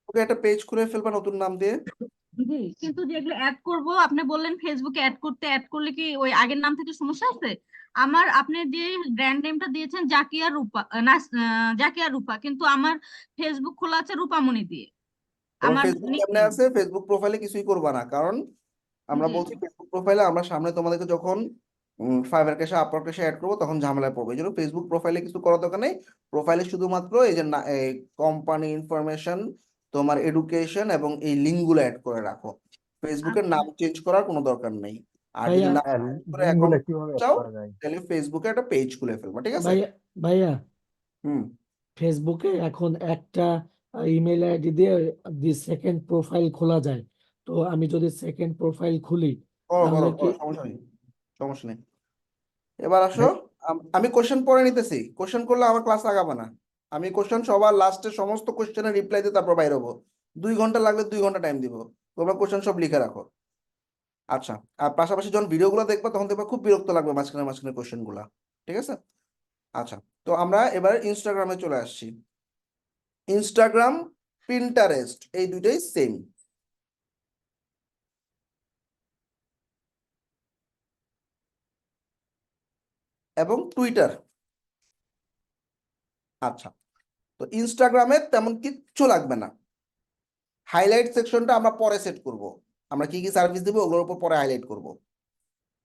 ওকে, একটা পেজ খুলে ফেলবা নতুন নাম দিয়ে। জি, কিন্তু যেগুলো অ্যাড করব আপনি বললেন ফেসবুকে অ্যাড করলে কি ওই আগের নাম থেকে সমস্যা আছে? আমার আপনি যে ব্র্যান্ড নেমটা দিয়েছেন জাকিয়া রূপা, না জাকিয়া রূপা, কিন্তু আমার ফেসবুক খোলা আছে রূপামণি দিয়ে। তোমার আমার ফেসবুক কেমনে নিকনেম। আছে? ফেসবুক প্রোফাইলে কিছুই করবা না, কারণ আমরা জি। বলছি ফেসবুক প্রোফাইলে আমরা সামনে তোমাদেরকে যখন ফাইবার ক্যাশে আপওয়ার্ড ক্যাশে অ্যাড করবো তখন ঝামেলায় পড়বে। এই জন্য ফেসবুক প্রোফাইলে কিছু করার দরকার নেই। প্রোফাইলে শুধুমাত্র এই যে কোম্পানি ইনফরমেশন, তোমার এডুকেশন এবং এই লিঙ্কগুলো অ্যাড করে রাখো। ফেসবুকের আচ্ছা। নাম চেঞ্জ করার কোনো দরকার নেই। আর যদি ভাইয়া নাম হ্যাঁ, চেঞ্জ করে লিঙ্কগুলো অ্যাকাউন্ট কিভাবে add চাও করা যায়? তাহলে ফেসবুকে একটা পেজ খুলে ফেলবা, ঠিক আছে? ভাইয়া ভাইয়া হুম, ফেসবুকে এখন একটা ইমেল আইডি দিয়ে সেকেন্ড প্রোফাইল খোলা যায়। তো আমি যদি সেকেন্ড প্রোফাইল খুলি করো তাহলে করো কি? করো, সমস্যা নেই, সমস্যা নেই। এবার আসো, ভাই আমি কোশ্চেন পড়ে নিতেছি। কোশ্চেন করলে আমার ক্লাস লাগাবে না। আমি কোশ্চেন সবার লাস্টে সমস্ত কোশ্চেনের রিপ্লাই দিয়ে তারপর বাইরে হবো। 2 ঘন্টা লাগলে 2 ঘন্টা টাইম দিব। তোমরা কোশ্চেন সব লিখে রাখো। আচ্ছা, আর পাশাপাশি যখন ভিডিওগুলো দেখবা তখন দেখবা খুব বিরক্ত লাগবে মাঝখানে মাঝখানে কোশ্চেন গুলা, ঠিক আছে? আচ্ছা, তো আমরা এবার ইনস্টাগ্রামে চলে আসছি। ইনস্টাগ্রাম, পিন্টারেস্ট এই দুইটাই সেম। এবং টুইটার। আচ্ছা, তো ইনস্টাগ্রামে তেমন কিচ্ছু লাগবে না। হাইলাইট সেকশনটা আমরা পরে সেট করব। আমরা কি কি সার্ভিস দিব ওগুলোর উপর পরে হাইলাইট করব।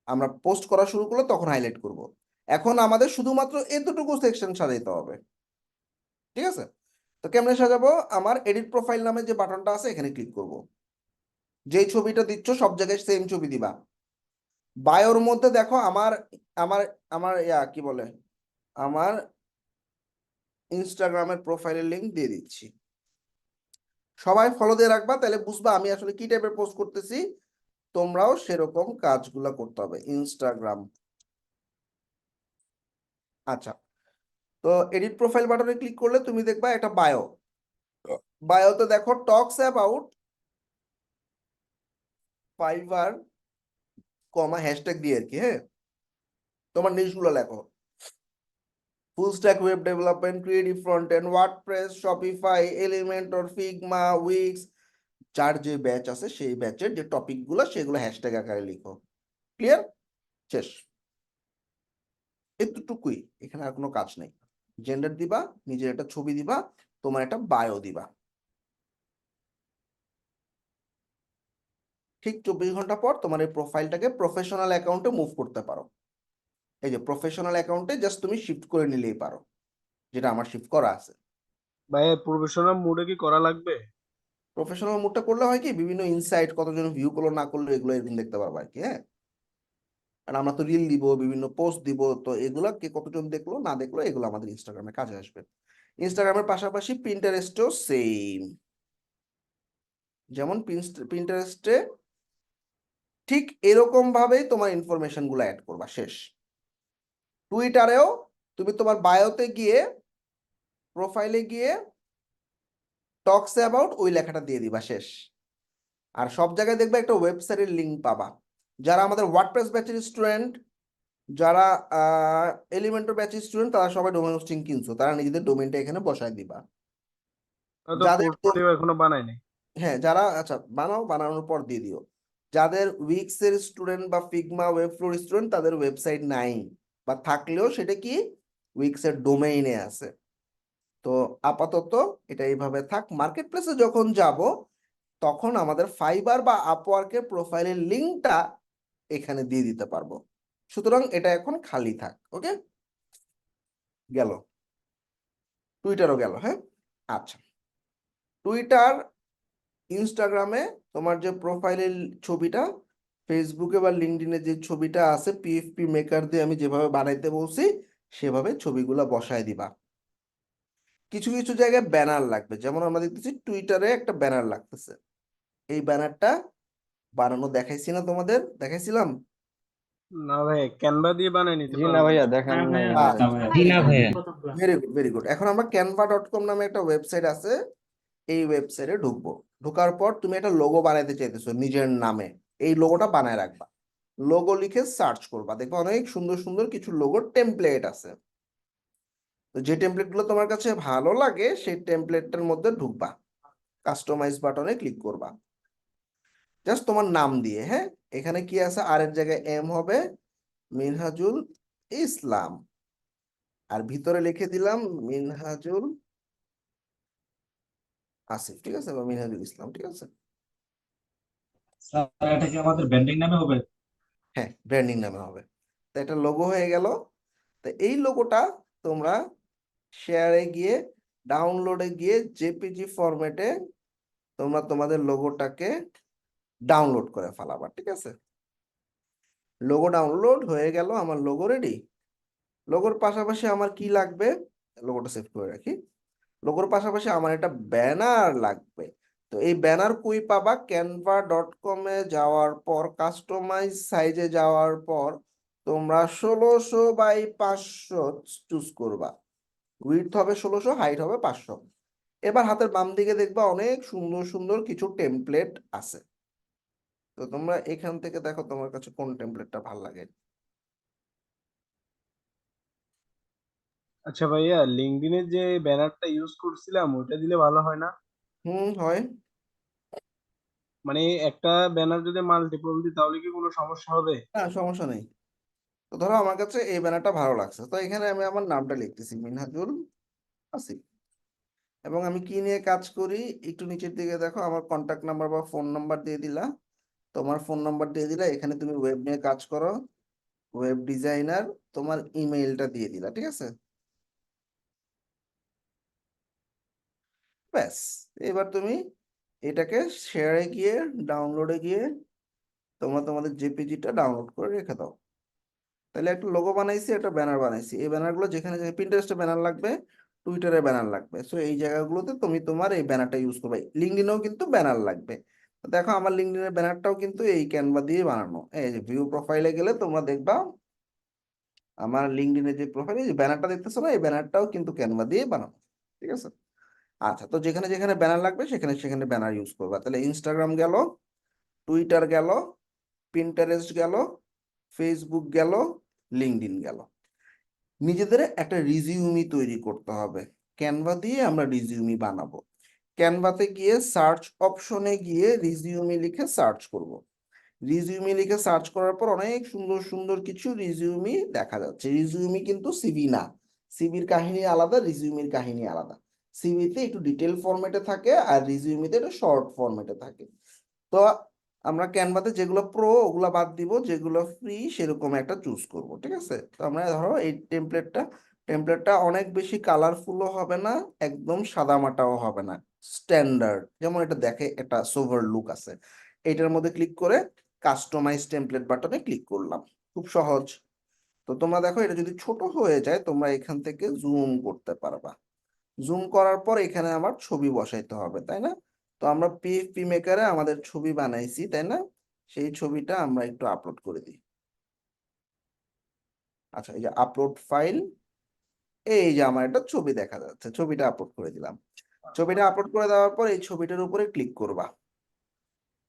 আমরা পোস্ট করা শুরু করলে তখন হাইলাইট করব। এখন আমাদের শুধুমাত্র এতটুকু সেকশন সাজাইতে হবে, ঠিক আছে? তো কেমনে সাজাবো? আমার এডিট প্রোফাইল নামে যে বাটনটা আছে এখানে ক্লিক করব। যেই ছবিটা দিচ্ছ সব জায়গায় সেম ছবি দিবা। বায়োর মধ্যে দেখো আমার আমার আমার কি বলে, আমার ইনস্টাগ্রামের প্রোফাইলের লিংক দিয়ে দিচ্ছি। সবাই ফলো দিয়ে রাখবা, তাহলে বুঝবা আমি আসলে কি টাইপের পোস্ট করতেছি। তোমরাও সেরকম কাজগুলা করতে হবে। ইনস্টাগ্রাম। আচ্ছা, তো এডিট প্রোফাইল বাটনে ক্লিক করলে তুমি দেখবা একটা বায়ো। বায়োতে দেখো talks about fibre comma hashtag দিয়ে আর কি, হ্যাঁ? তোমার নিউজগুলো লেখো। Full stack web development, creative front and, WordPress, Shopify, Elementor, Figma, weeks, যার যে ব্যাচ আছে সেই ব্যাচের যে টপিকগুলো সেগুলো হ্যাশট্যাগ আকারে লিখো। ক্লিয়ার? শেষ। এতটুকুই, এখানে আর কোনো কাজ নেই। জেন্ডার দিবা, নিজের একটা ছবি দিবা, তোমার একটা বায়ো দিবা। ঠিক 24 ঘন্টা পর তোমার এই প্রোফাইলটাকে প্রফেশনাল অ্যাকাউন্টে মুভ করতে পারো। এই যে প্রফেশনাল অ্যাকাউন্টে জাস্ট তুমি শিফট করে নিলেই পারো, যেটা আমার শিফট করা আছে। ভাই প্রফেশনাল মোডে কি করা লাগবে? প্রফেশনাল মোডটা করলে হয় কি, বিভিন্ন ইনসাইট কতজন ভিউ করলো না করলো এগুলো এরকম দেখতে পারবা আর কি, হ্যাঁ? আর আমরা তো রিল দিব, বিভিন্ন পোস্ট দিব, তো এগুলো কে কতজন দেখলো না দেখলো এগুলো আমাদের ইনস্টাগ্রামে কাজে আসবে। ইনস্টাগ্রামের পাশাপাশি পিন্টারেস্টও সেম। যেমন পিন্টারেস্টে ঠিক এরকম ভাবেই তোমার ইনফরমেশন গুলো অ্যাড করবা, শেষ। টুইটারেও তুমি তোমার বায়োতে গিয়ে, প্রোফাইলে গিয়ে টক্স অ্যাবাউট ওই লেখাটা দিয়ে দিবা, শেষ। আর সব জায়গায় দেখবে একটা ওয়েবসাইটের লিঙ্ক পাবা। যারা আমাদের ওয়ার্ডপ্রেস ব্যাচের স্টুডেন্ট, যারা এলিমেন্টর ব্যাচের স্টুডেন্ট, তারা সবাই ডোমেন হোস্টিং কিনছো, তারা নিজেদের ডোমেনটা এখানে বসায় দিবা। তো যাদের পোর্টফোলিও এখনো বানাইনি। হ্যাঁ, যারা আচ্ছা বানাও, বানানোর পর দিয়ে দিও। যাদের উইক্স এর স্টুডেন্ট বা ফিগমা ওয়েবফ্লোর স্টুডেন্ট তাদের ওয়েবসাইট নাই, বা থাকলেও সেটা কি উইক্স এর ডোমেইনে আছে। তো আপাতত এটা এইভাবে থাক। মার্কেট প্লেসে যখন যাব তখন আমাদের ফাইবার বা আপওয়ার্কের প্রোফাইলের লিঙ্কটা এখানে দিয়ে দিতে পারবো। সুতরাং এটা এখন খালি থাক। ওকে, গেল। টুইটারও গেল, হ্যাঁ? আচ্ছা, টুইটার, ইনস্টাগ্রামে তোমার যে প্রোফাইলের ছবিটা, ফেসবুকে বা লিঙ্কডইনে যে ছবিটা আছে পিএফপি মেকার দিয়ে আমি যেভাবে বানাইতে বলছি সেভাবে ছবিগুলো বসায় দিবা। কিছু কিছু জায়গায় ব্যানার লাগবে, যেমন আমরা দেখতেছি টুইটারে একটা ব্যানার লাগতেছে। এই ব্যানারটা বানানো দেখাইছি না তোমাদের? দেখাইছিলাম? না ভাই, ক্যানভা দিয়ে বানাই নিতে জি না পারবো। ভাইয়া দেখান নাই না আমাদের। ভাইয়া। Very good, very good. এখন আমরা canva.com নামে একটা ওয়েবসাইট আছে, এই ওয়েবসাইটে ঢুকবো। ঢোকার পর তুমি একটা লোগো বানাইতে চাইতেছো নিজের নামে, এই লোগোটা বানায় রাখবা। লোগো লিখে সার্চ করবা, দেখবা অনেক সুন্দর সুন্দর কিছু লোগোর টেমপ্লেট আছে। তো যে টেমপ্লেট গুলো তোমার কাছে ভালো লাগে সেই টেমপ্লেটটার মধ্যে ঢুকবা, কাস্টমাইজ বাটনে ক্লিক করবা, জাস্ট তোমার নাম দিয়ে। হ্যাঁ, এখানে কি আছে, আর এর জায়গায় এম হবে মিনহাজুল ইসলাম, আর ভিতরে লিখে দিলাম মিনহাজুল আসিফ, ঠিক আছে, বা মিনহাজুল ইসলাম, ঠিক আছে। স্যার এটা কি আমাদের ব্র্যান্ডিং নামে হবে? হ্যাঁ, ব্র্যান্ডিং নামে হবে। তো এটা লোগো হয়ে গেল। তো এই লোগোটা তোমরা শেয়ারে গিয়ে, ডাউনলোডে গিয়ে জেপিজি ফরম্যাটে তোমরা তোমাদের লোগোটাকে ডাউনলোড করে ফেলাবা, ঠিক আছে। লোগো ডাউনলোড হয়ে গেল, আমার লোগো রেডি। লোগোর পাশাপাশি আমার কি লাগবে, লোগোটা সেভ করে রাখি। লোগোর পাশাপাশি আমার একটা ব্যানার লাগবে। তো এই ব্যানার কই পাবা, canva.com-এ যাওয়ার পর কাস্টমাইজ সাইজে যাওয়ার পর তোমরা 1600x500 চুজ করবা। উইডথ হবে 1600, হাইট হবে 500। এবার হাতের বাম দিকে দেখবা অনেক সুন্দর সুন্দর কিছু টেমপ্লেট আছে। তো তোমরা এখান থেকে দেখো তোমার কাছে কোন টেমপ্লেটটা ভালো লাগে। আচ্ছা ভাইয়া, লিঙ্কডইনের যে ব্যানারটা ইউজ করছিলাম ওটা দিলে ভালো হয় না? হয়। মানে একটা ব্যানার যদি মাল্টিপল দিই তাহলে কি কোনো সমস্যা হবে? না, সমস্যা নেই। তো ধরো আমার কাছে এই ব্যানারটা ভালো লাগছে, তো এখানে আমি আমার নামটা লিখতেছি মিনহাজুল আসিফ, এবং আমি কি নিয়ে কাজ করি একটু নিচের দিকে দেখো, আমার কন্ট্যাক্ট নাম্বার বা ফোন নাম্বার দিয়ে দিলা, তোমার ফোন নাম্বার দিয়ে দিলা, এখানে তুমি ওয়েব নিয়ে কাজ করো, ওয়েব ডিজাইনার, তোমার ইমেইলটা দিয়ে দিলা, ঠিক আছে। ব্যাস, এবার তুমি এটাকে শেয়ারে গিয়ে, ডাউনলোডে গিয়ে তোমরা তোমাদের জেপিজিটা ডাউনলোড করে রেখে দাও। তাহলে একটা লোগো বানাইছি, একটা ব্যানার বানাইছি। এই ব্যানারগুলো যেখানে যেখানে পিন্টারেস্টে ব্যানার লাগবে, টুইটারে ব্যানার লাগবে, সো এই জায়গাগুলোতে তুমি তোমার এই ব্যানারটা ইউজ করবে। লিঙ্কডইনেও কিন্তু ব্যানার লাগবে। তো দেখো আমার লিঙ্কডইনের ব্যানারটাও কিন্তু এই ক্যানভা দিয়ে বানানো। এই যে ভিউ প্রোফাইলে গেলে তোমরা দেখবা আমার লিঙ্কডইনের যে প্রোফাইলে যে ব্যানারটা দেখতেছো না, এই ব্যানারটাও কিন্তু ক্যানভা দিয়ে বানানো, ঠিক আছে। আচ্ছা, তো যেখানে যেখানে ব্যানার লাগবে সেখানে সেখানে ব্যানার ইউজ করবা। তাহলে ইনস্টাগ্রাম গেল, টুইটার গেল, পিন্টারেস্ট গেল, ফেসবুক গেল, লিঙ্কডইন গেল। নিজেদের একটা রিজিউমি তৈরি করতে হবে। ক্যানভা দিয়ে আমরা রিজিউমি বানাবো। ক্যানভাতে গিয়ে সার্চ অপশনে গিয়ে রিজিউমি লিখে সার্চ করব। রিজিউমি লিখে সার্চ করার পর অনেক সুন্দর সুন্দর কিছু রিজিউমি দেখা যাচ্ছে। রিজিউমি কিন্তু সিভি না, সিভির কাহিনী আলাদা, রিজিউমির কাহিনী আলাদা। সিভিতে একটু ডিটেল ফরম্যাটে থাকে, আর রিজিউমিতে একটু শর্ট ফরম্যাটে থাকে। তো আমরা ক্যানভাতে যেগুলো প্রো ওগুলা বাদ দিব, যেগুলো ফ্রি সেরকম একটা চুজ করব, ঠিক আছে। তো আমরা ধরো এই টেমপ্লেটটা অনেক বেশি কালারফুলও হবে না, একদম সাদামাটাও হবে না, স্ট্যান্ডার্ড, যেমন এটা দেখে একটা সোভার লুক আছে। এটার মধ্যে ক্লিক করে কাস্টমাইজ টেমপ্লেট বাটনে ক্লিক করলাম, খুব সহজ। তো তোমরা দেখো এটা যদি ছোট হয়ে যায় তোমরা এখান থেকে জুম করতে পারবা। জুম করার পর এখানে আমার ছবি বসাইতে হবে, তাই না। তো আমরা পিএফপি মেকারে আমাদের ছবি বানাইছি, তাই না, সেই ছবিটা আমরা একটু আপলোড করে দিই। আচ্ছা, এই যে আপলোড ফাইল, এই যে আমার একটা ছবি দেখা যাচ্ছে, ছবিটা আপলোড করে দিলাম। ছবিটা আপলোড করে দেওয়ার পর এই ছবিটার উপরে ক্লিক করবা।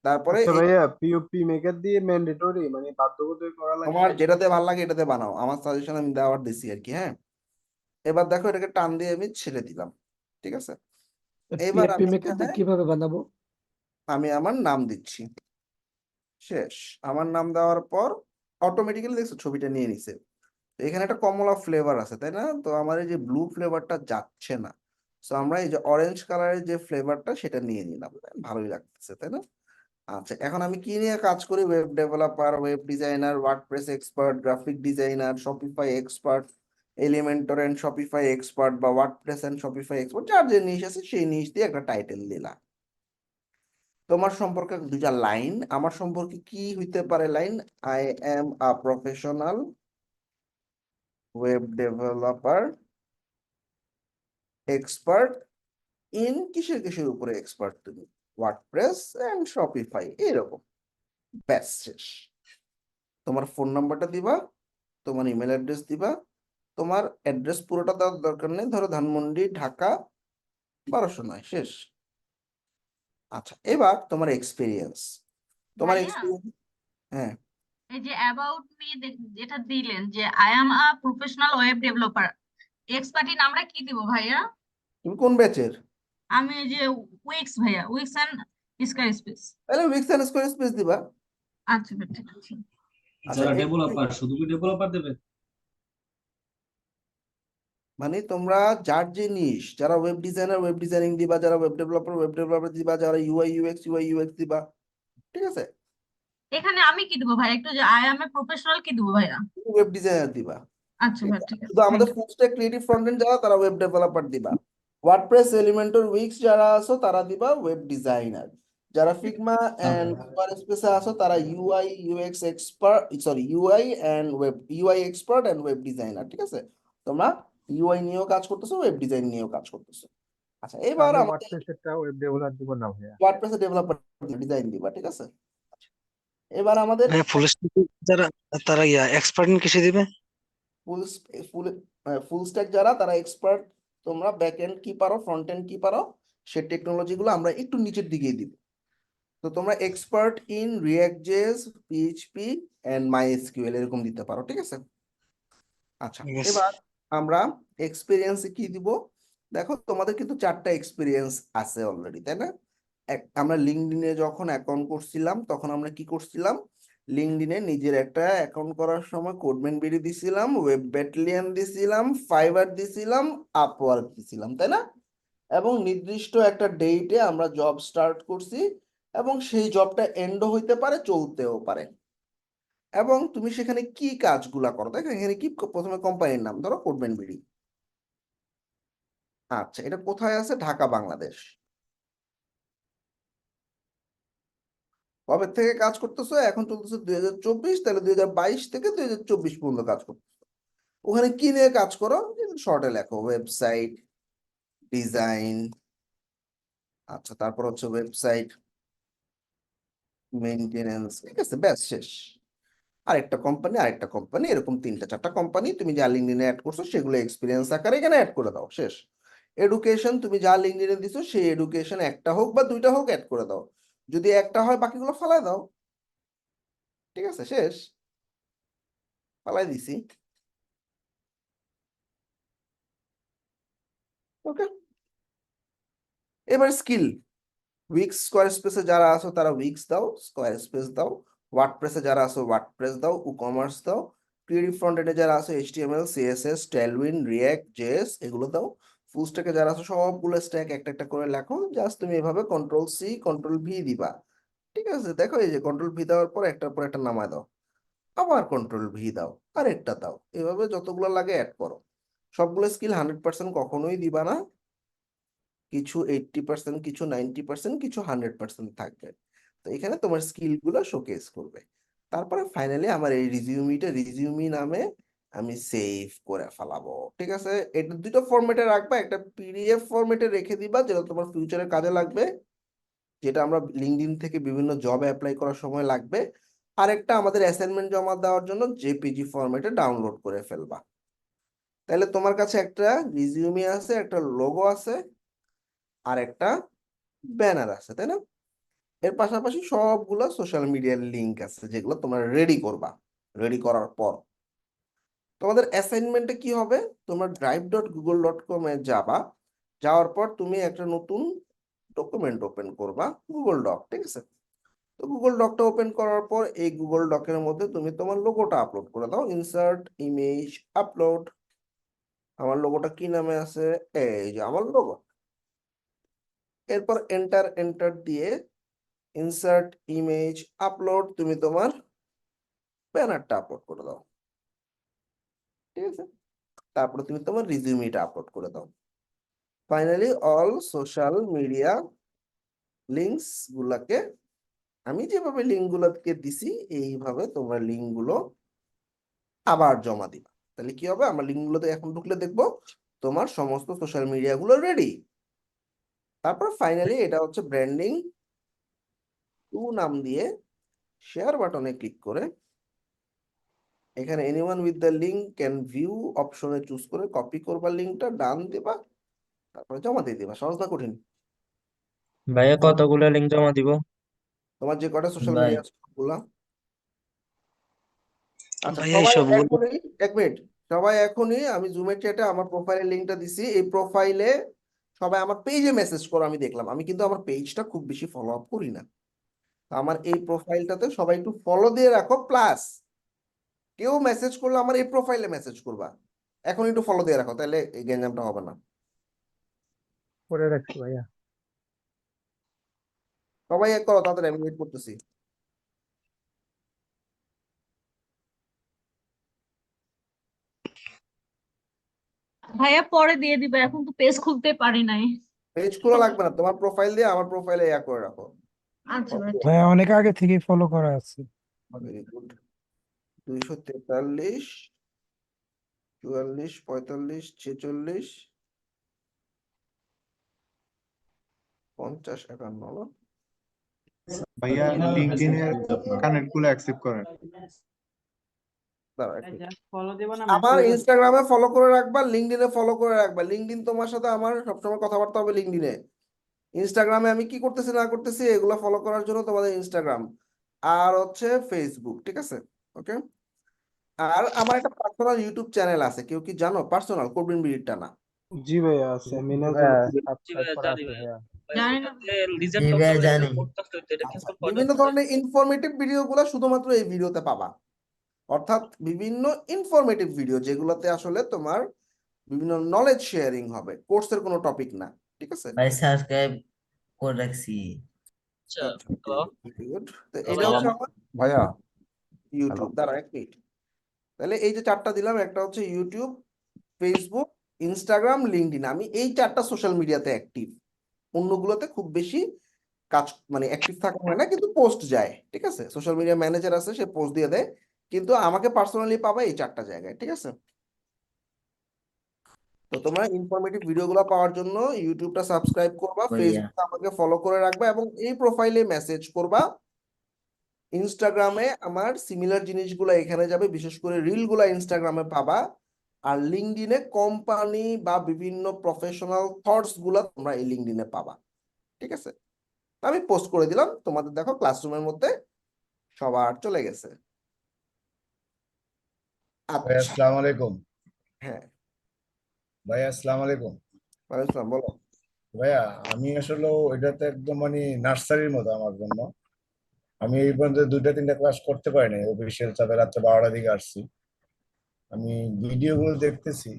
তারপরে আচ্ছা ভাইয়া, পিওপি মেকার দিয়ে ম্যান্ডেটরি মানে বাধ্যগত করা লাগে? তোমার যেটাতে ভালো লাগে এটাতে বানাও, আমার সাজেশন আমি দেওয়ার দিছি আর কি। হ্যাঁ, এবার দেখো এটাকে টান দিয়ে আমি ছেড়ে দিলাম, ঠিক আছে। এবার পিএফপি আমি মেকার দিয়ে এখানে কিভাবে বানাবো? আমি আমার নাম দিচ্ছি, শেষ। আমার নাম দেওয়ার পর অটোমেটিক্যালি দেখছো ছবিটা নিয়ে নিছে। তো এখানে একটা কমলা ফ্লেভার আছে, তাই না, তো আমার এই যে ব্লু ফ্লেভারটা যাচ্ছে না, তো আমরা এই যে অরেঞ্জ কালারের যে ফ্লেভারটা সেটা নিয়ে নিলাম, ভালোই লাগতেছে, তাই না। আচ্ছা, এখন আমি কি নিয়ে কাজ করি, web developer, web designer, WordPress expert, graphic designer, Shopify expert, Elementor and Shopify expert, বা ওয়ার্ডপ্রেস এন্ড শপিফাই এক্সপার্ট, যার যে নিশ আছে সেই নিশ দিয়ে একটা টাইটেল দিলাম। তোমার সম্পর্কে দুইটা লাইন, আমার সম্পর্কে কি হইতে পারে line, I am a professional web developer expert in কিসের কিসের উপরে এক্সপার্ট তুমি, ওয়ার্ডপ্রেস এন্ড শপিফাই, এরকম। ব্যাস, শেষ। তোমার ফোন নাম্বারটা দিবা, তোমার ইমেল অ্যাড্রেস দিবা। তোমার অ্যাড্রেস পুরোটা দেওয়ার দরকার নেই, ধরো ধানমন্ডি, ঢাকা 1209, শেষ। আচ্ছা, এবার তোমার এক্সপিরিয়েন্স, তোমার ভাইয়া, এক্সপিরিয়েন্স। হ্যাঁ, এই যে অ্যাবাউট মি যেটা দিলেন যে I am a professional web developer, এক্সপার্টিন আমরা কি দিব ভাইয়া? তুমি কোন ব্যাচের? আমি এই যে উইক্স ভাইয়া, উইক্স এন্ড স্কয়ার স্পেস। তাহলে উইক্স এন্ড স্কোয়ার স্পেস দিবা। আচ্ছা ভাই, ঠিক আছে। আচ্ছা যারা এই ডেভেলপার শুধু কি ডেভেলপার দেবে? মানে তোমরা যার যে নিশ, যারা ওয়েব ডিজাইনার ওয়েব ডিজাইনিং দিবা, যারা ওয়েব ডেভেলপার দিবা, যারা ইউআই ইউএক্স দিবা, ঠিক আছে? এখানে আমি কি দিব ভাই, একটু যে আই অ্যাম এ প্রফেশনাল কি দিব ভাইয়া? ওয়েব ডিজাইনার দিবা। আচ্ছা ভাই, ঠিক আছে, শুধু আমাদের thank you. Full stack creative front end যারা, তারা ওয়েব ডেভেলপার দিবা। ওয়ার্ডপ্রেস এলিমেন্টর উইক্স যারা আছো তারা দিবা ওয়েব ডিজাইনার। যারা ফিগমা এন্ড স্পেসে আছো তারা UI UX expert, sorry UI expert and web designer, ঠিক আছে? তোমরা ইউআই নিয়েও কাজ করতেছো, ওয়েব ডিজাইন নিয়েও কাজ করতেছো। আচ্ছা এবার আমরা আমাদের ওয়ার্ডপ্রেসেরটা ওয়েব ডেভেলপার দিব না ভাইয়া। ওয়ার্ডপ্রেসে ডেভেলপার ডিজাইন দিবা, ঠিক আছে? এবার আমাদের ফুল স্ট্যাক যারা, তারা এক্সপার্ট কিসে দিবে? ফুল ফুল ফুল স্ট্যাক যারা, তারা এক্সপার্ট। তোমরা ব্যাক এন্ড কি পারো, ফ্রন্ট এন্ড কি পারো, সে টেকনোলজি গুলো আমরা একটু নিচের দিকেই দিব। তো তোমরা expert in React JS, PHP and MySQL এরকম দিতে পারো, ঠিক আছে? আচ্ছা ঠিক আছে। এবার আমরা এক্সপিরিয়েন্সে কি দিব? দেখো তোমাদের কিন্তু 4টা এক্সপিরিয়েন্স আছে অলরেডি, তাই না? আমরা লিঙ্কডইনে যখন অ্যাকাউন্ট করছিলাম তখন আমরা কি করছিলাম, লিঙ্কডইনে নিজের একটা অ্যাকাউন্ট করার সময় কোডম্যানবেরি দিছিলাম, ওয়েব ব্যাটালিয়ন দিছিলাম, ফাইবার দিছিলাম, আপওয়ার্ক দিছিলাম, তাই না? এবং নির্দিষ্ট একটা ডেটে আমরা জব স্টার্ট করছি, এবং সেই জবটা এন্ডও হইতে পারে, চলতেও পারে। এবং তুমি সেখানে কি কাজগুলা করো, দেখো এখানে কি প্রথমে কোম্পানির নাম ধরো কোডম্যানবেরি। আচ্ছা এটা কোথায় আছে? ঢাকা, বাংলাদেশ। কবে থেকে কাজ করতেছো? এখন চলতেছে 2024, তাহলে 2022 থেকে 2024 পর্যন্ত কাজ করতেছো। ওখানে কি নিয়ে কাজ করো শর্টে লেখো, ওয়েবসাইট ডিজাইন। আচ্ছা তারপর হচ্ছে ওয়েবসাইট মেইনটেনেন্স, ঠিক আছে? ব্যাস শেষ। আরেকটা কোম্পানি এরকম 3টা 4টা কোম্পানি তুমি যা লিঙ্কডইনে অ্যাড করছো সেগুলো এক্সপিরিয়েন্স আকারে এখানে অ্যাড করে দাও, শেষ। এডুকেশন তুমি যা লিঙ্কডইনে দিছো সেই এডুকেশন একটা হোক বা 2টা হোক অ্যাড করে দাও। যদি একটা হয় বাকিগুলো ফালাই দাও, ঠিক আছে? শেষ, ফালাই দিছি। ওকে, এবার স্কিল। উইক্স স্কোয়ার স্পেসে যারা আছো তারা উইক্স দাও, স্কোয়ার স্পেস দাও। ওয়ার্ডপ্রেসে যারা আছো ওয়ার্ডপ্রেস দাও, কমার্স দাও। ক্রিয়েটিভ ফ্রন্ট এন্ডে যারা আছো HTML, CSS, Tailwind, react, JS এগুলো দাও। ফুল স্ট্যাকে যারা আছো সবগুলো স্ট্যাক একটা একটা করে লেখো। জাস্ট তুমি এভাবে কন্ট্রোল সি কন্ট্রোল ভি দিবা, ঠিক আছে? দেখো এই যে কন্ট্রোল ভি দেওয়ার পর একটার পর একটা নামায় দাও, আবার কন্ট্রোল ভি দাও, আরেকটা দাও, এভাবে যতগুলো লাগে অ্যাড করো। সবগুলো স্কিল 100% কখনোই দিবা না, কিছু 80%, কিছু 90%, কিছু 100% থাকবে। তো এখানে তোমার স্কিল গুলো শোকেস করবে। তারপরে ফাইনালি আমার এই রিজিউমি নামে আমি সেভ করে ফেলাবো, ঠিক আছে? এটা 2টা ফরম্যাটে রাখবা, একটা পিডিএফ ফরম্যাটে রেখে দিবা যেটা তোমার ফিউচারে কাজে লাগবে, যেটা আমরা লিঙ্কডইন থেকে বিভিন্ন জবে অ্যাপ্লাই করার সময় লাগবে। আরেকটা আমাদের অ্যাসাইনমেন্ট জমা দেওয়ার জন্য জেপিজি ফরম্যাটে ডাউনলোড করে ফেলবা। তাহলে তোমার কাছে একটা রিজিউমি আছে, একটা লোগো আছে, আর একটা ব্যানার আছে, তাই না? এর পাশাপাশি সবগুলো সোশ্যাল মিডিয়ার লিংক আছে যেগুলো তোমরা রেডি করবা। রেডি করার পর তোমাদের অ্যাসাইনমেন্টে কি হবে, তোমরা drive.google.com এ যাবা। যাওয়ার পর তুমি একটা নতুন ডকুমেন্ট ওপেন করবা, গুগল ডক, ঠিক আছে? তো গুগল ডকটা ওপেন করার পর এই গুগল ডকের মধ্যে তুমি তোমার লোগোটা আপলোড করে দাও। Insert image upload. আমার লোগোটা কি নামে আছে? এই যে আমার লোগো। এরপর এন্টার দিয়ে ইনসার্ট ইমেজ আপলোড, তুমি তোমার ব্যানারটা আপলোড করে দাও, ঠিক আছে? তারপরে তুমি তোমার রিজিউমিটা আপলোড করে দাও। Finally all social media links গুলাকে, আমি যেভাবে লিঙ্ক গুলোকে দিছি এইভাবে তোমরা লিঙ্ক গুলো আবার জমা দিবা। তাহলে কি হবে, আমরা লিঙ্ক গুলোতে এখন ঢুকলে দেখবো তোমার সমস্ত সোশ্যাল মিডিয়া গুলো রেডি। তারপর ফাইনালি এটা হচ্ছে ব্র্যান্ডিং 2 নাম দিয়ে শেয়ার বাটনে ক্লিক করে এখানে anyone with the link can view অপশনে চুজ করে কপি করবা, লিঙ্কটা ডান দিবা, তারপরে জমা দিয়ে দিবা। সহজ না কঠিন? ভাইয়া কতগুলো লিঙ্ক জমা দিব? তোমার যে কটা সোশ্যাল ভাই মিডিয়া গুলা আচ্ছা, ভাইয়া সবাই এইসব এখনই, এক মিনিট, সবাই এখনই, আমি জুমের চ্যাটে আমার প্রোফাইলের লিঙ্কটা দিছি, এই প্রোফাইলে সবাই আমার পেজে মেসেজ করো, আমি দেখলাম, আমি কিন্তু আমার পেজটা খুব বেশি ফলো আপ করি না, তো আমার এই প্রোফাইলটাতে সবাই একটু ফলো দিয়ে রাখো, প্লাস কেউ মেসেজ করলে আমার এই প্রোফাইলে মেসেজ করবা, এখন একটু ফলো দিয়ে রাখো, তাহলে এই গ্যাঞ্জামটা হবে না। করে রাখছি ভাইয়া। সবাই এক করো তাড়াতাড়ি, আমি ওয়েট করতেছি। ভাইয়া পরে দিয়ে দিবে, এখন তো পেজ খুলতে পারি নাই। পেজ খোলা লাগবে না, তোমার প্রোফাইল দিয়ে আমার প্রোফাইলে ইয়া করে রাখো। আচ্ছা ভাই, ঠিক ভাইয়া অনেক আগে থেকেই ফলো করা আছে। Very good. 243, 44, 45, 46, 50, 51। ভাইয়া লিঙ্কডইনের কানেক্ট গুলো অ্যাকসেপ্ট করেন। দাঁড়াও এক মিনিট। আমার ইনস্টাগ্রামে ফলো করে রাখবা, লিঙ্কডইনে ফলো করে রাখবা, লিঙ্কডইন তোমার সাথে আমার সবসময় কথাবার্তা হবে লিঙ্কডইনে। ইনস্টাগ্রামে আমি কি করতেছি না করতেছি এগুলো ফলো করার জন্য তোমাদের ইনস্টাগ্রাম, আর হচ্ছে ফেসবুক, ঠিক আছে? ওকে। আর আমার একটা পার্সোনাল ইউটিউব চ্যানেল আছে, কেউ কি জানো? পার্সোনাল, করবিন বিড়িটা না। জি ভাইয়া আছে, মিনাজ ভাইয়া আল- সাবস্ক্রাইব করা আছে ভাইয়া। জানি না। আচ্ছা, বিভিন্ন ধরনের ইনফরমেটিভ ভিডিও গুলা শুধুমাত্র এই ভিডিওতে পাবা, অর্থাৎ বিভিন্ন ইনফরমেটিভ ভিডিও যেগুলোতে আসলে তোমার বিভিন্ন নলেজ শেয়ারিং হবে, কোর্সের কোনো টপিক না, ঠিক আছে? ভাই সাবস্ক্রাইব করে রাখছি। আচ্ছা, very good. তো এটা হচ্ছে আমার ভাইয়া ইউটিউব। দাঁড়া এক মিনিট, তাহলে এই যে চারটা দিলাম, একটা হচ্ছে ইউটিউব, ফেসবুক, ইনস্টাগ্রাম, লিঙ্কডইন, আমি এই চারটা সোশ্যাল মিডিয়াতে অ্যাক্টিভ, অন্যগুলোতে খুব বেশি কাজ মানে অ্যাক্টিভ থাকা হয় না, কিন্তু পোস্ট যায়, ঠিক আছে? সোশ্যাল মিডিয়া ম্যানেজার আছে, সে পোস্ট দিয়ে দেয়, কিন্তু আমাকে পার্সোনালি পাবা এই চারটা জায়গায়, ঠিক আছে? তো তোমরা ইনফরমেটিভ ভিডিওগুলো পাওয়ার জন্য ইউটিউবটা সাবস্ক্রাইব করবা, ফেসবুকে আমাকে ফলো করে রাখবা এবং এই প্রোফাইলে মেসেজ করবা। ইনস্টাগ্রামে আমার সিমিলার জিনিসগুলো এখানে যাবে, বিশেষ করে রিলগুলা ইনস্টাগ্রামে পাবা, আর লিঙ্কডইনে কোম্পানি বা বিভিন্ন প্রফেশনাল থটস গুলা তোমরা এই লিঙ্কডইনে পাবা, ঠিক আছে? আমি পোস্ট করে দিলাম, তোমাদের দেখো ক্লাসরুমের মধ্যে সবার চলে গেছে। ভাই আচ্ছা, আসসালামু আলাইকুম। হ্যাঁ, ভাই আসসালামু আলাইকুম। ওয়ালাইকুম আসসালাম, বলো। ভাইয়া আমি আসলে এটাতে একদম মানে নার্সারির মতো আমার জন্য। আমি এই পর্যন্ত 2টা 3টা ক্লাস করতে পারিনি, অফিসিয়াল চাপে রাত্রে 12টার দিকে আসছি। আমি ভিডিও গুলো দেখতেছি,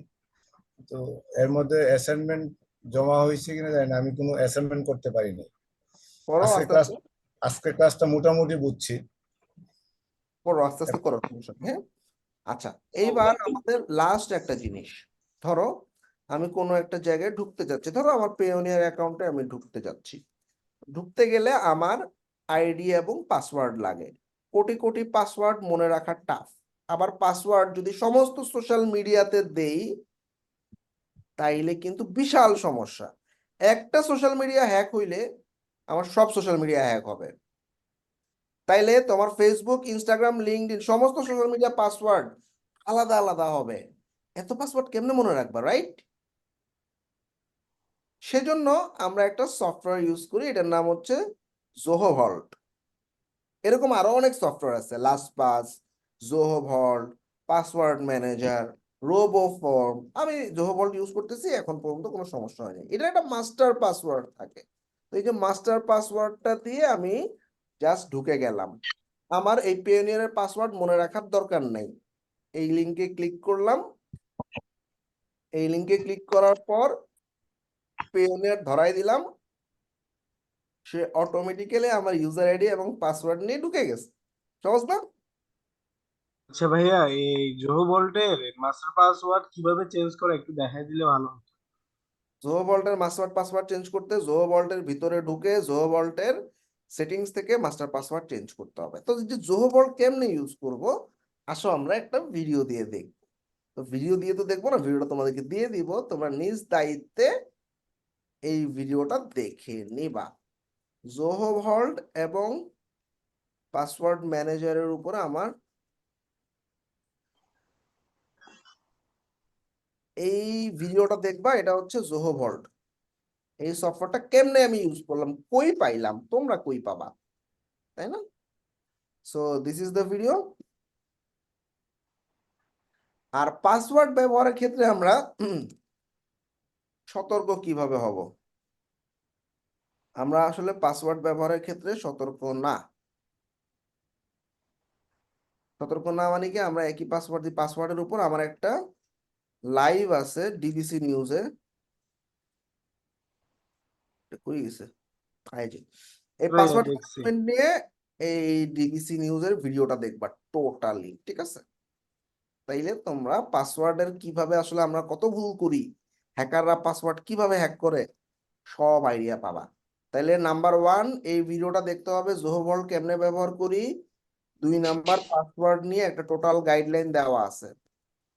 তো এর মধ্যে অ্যাসাইনমেন্ট জমা হয়েছে কিনা জানি না, আমি কোনো অ্যাসাইনমেন্ট করতে পারিনি। করো আজকে আস্তে ক্লাস আস্তে, আজকে ক্লাসটা মোটামুটি বুঝছি। করো আস্তে আস্তে, করো, সমস্যা নেই, হ্যাঁ। আচ্ছা, এইবার আমাদের লাস্ট একটা জিনিস, ধরো আমি কোনো একটা জায়গায় ঢুকতে যাচ্ছি, ধরো আমার পেওনিয়ার অ্যাকাউন্টে আমি ঢুকতে যাচ্ছি, ঢুকতে গেলে আমার আইডি এবং পাসওয়ার্ড লাগে, কোটি কোটি পাসওয়ার্ড মনে রাখা টাফ, আবার পাসওয়ার্ড যদি সমস্ত সোশ্যাল মিডিয়াতে দেই তাইলে কিন্তু বিশাল সমস্যা, একটা সোশ্যাল মিডিয়া হ্যাক হইলে আমার সব সোশ্যাল মিডিয়া হ্যাক হবে, তাইলে তোমার ফেসবুক, ইনস্টাগ্রাম, লিঙ্কডইন সমস্ত সোশ্যাল মিডিয়া পাসওয়ার্ড আলাদা আলাদা হবে, এত পাসওয়ার্ড কেমনে মনে রাখবা, রাইট? সেজন্য আমরা একটা সফটওয়্যার ইউজ করি, এটার নাম হচ্ছে জোহো ভল্ট। এরকম আরো অনেক সফটওয়্যার আছে, লাস্টপাস, জোহো ভল্ট, পাসওয়ার্ড ম্যানেজার, রোবোফর্ম। আমি জোহো ভল্ট ইউজ করতেছি, এখন পর্যন্ত কোনো সমস্যা হয়নি। এটা একটা মাস্টার পাসওয়ার্ড থাকে, তো এই যে মাস্টার পাসওয়ার্ডটা দিয়ে আমি জাস্ট ঢুকে গেলাম, আমার এই পেওনিয়ারের পাসওয়ার্ড মনে রাখার দরকার নাই। এই লিঙ্কে ক্লিক করলাম, এই লিঙ্কে ক্লিক করার পর পেওনিয়ার ধরাই দিলাম, সে অটোমেটিক্যালি আমার ইউজার আইডি এবং পাসওয়ার্ড নিয়ে ঢুকে গেছে। সহজ না? আচ্ছা ভাইয়া, এই জোহো ভল্টের মাস্টার পাসওয়ার্ড কিভাবে চেঞ্জ করে একটু দেখাই দিলে ভালো হতো। জোহো ভল্টের মাস্টার পাসওয়ার্ড চেঞ্জ করতে জোহো ভল্টের ভিতরে ঢুকে জোহো ভল্টের সেটিংস থেকে মাস্টার পাসওয়ার্ড চেঞ্জ করতে হবে। তো যে জোহো ভল্ট কেমনে ইউজ করব, আসো আমরা একটা ভিডিও দিয়ে দেখব। তো ভিডিও দিয়ে তো দেখবো না, ভিডিওটা তোমাদেরকে দিয়ে দিব, তোমরা নিজ দায়িত্বে এই ভিডিওটা দেখে নিবা। জোহো ভল্ট এবং পাসওয়ার্ড ম্যানেজারের উপরে আমার এই ভিডিওটা দেখবা, এটা হচ্ছে জোহো ভল্ট। এই সফটওয়্যারটা কেমনে আমি ইউজ করলাম, কই পাইলাম, তোমরা কই পাবা, তাই না? So this is the video. আর পাসওয়ার্ড ব্যবহারের ক্ষেত্রে আমরা সতর্ক কিভাবে হব? আমরা আসলে পাসওয়ার্ড ব্যবহারের ক্ষেত্রে সতর্ক না। সতর্ক না মানে কি, আমরা একই পাসওয়ার্ড দিই। পাসওয়ার্ডের উপর আমার একটা লাইভ আছে ডিবিসি নিউজে, কই গেছে, এই যে এই ভাইয়া পাসওয়ার্ড দেখছি। নিয়ে এই ডিবিসি নিউজের ভিডিওটা দেখবা টোটালি, ঠিক আছে? তাইলে তোমরা পাসওয়ার্ডের কিভাবে আসলে আমরা কত ভুল করি, হ্যাকাররা পাসওয়ার্ড কিভাবে হ্যাক করে, সব আইডিয়া পাবা। তাইলে নাম্বার 1 এই ভিডিওটা দেখতে হবে, জোহভল্ট কেমনে ব্যবহার করি। 2 নাম্বার, পাসওয়ার্ড নিয়ে একটা টোটাল গাইডলাইন দেওয়া আছে,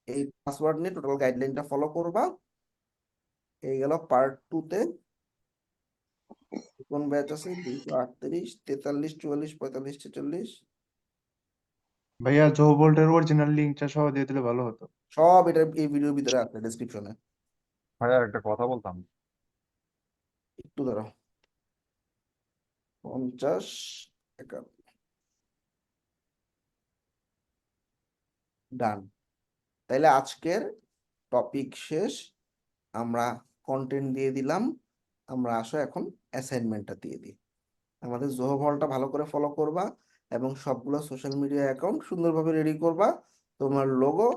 এই পাসওয়ার্ড নিয়ে টোটাল গাইডলাইনটা ফলো করবা। এই গেল পার্ট 2 তে। কোন ব্যাচ আছে? 238, 43, 44, 45, 46 ভাইয়া জো বোল্টের অরিজিনাল লিঙ্কটা সহ দিয়ে দিলে ভালো হতো। সব এটা এই ভিডিওর ভিতরে আছে ডেসক্রিপশনে। ভাইয়া একটা কথা বলতাম। একটু দাঁড়াও, 50 ডান। তাইলে আজকের টপিক শেষ, আমরা কন্টেন্ট দিয়ে দিলাম। আমরা আসো এখন অ্যাসাইনমেন্টটা দিয়ে দিই। আমাদের জোহভল্টটা ভালো করে ফলো করবা এবং সবগুলো সোশ্যাল মিডিয়া অ্যাকাউন্ট সুন্দরভাবে রেডি করবা। তোমার লোগো,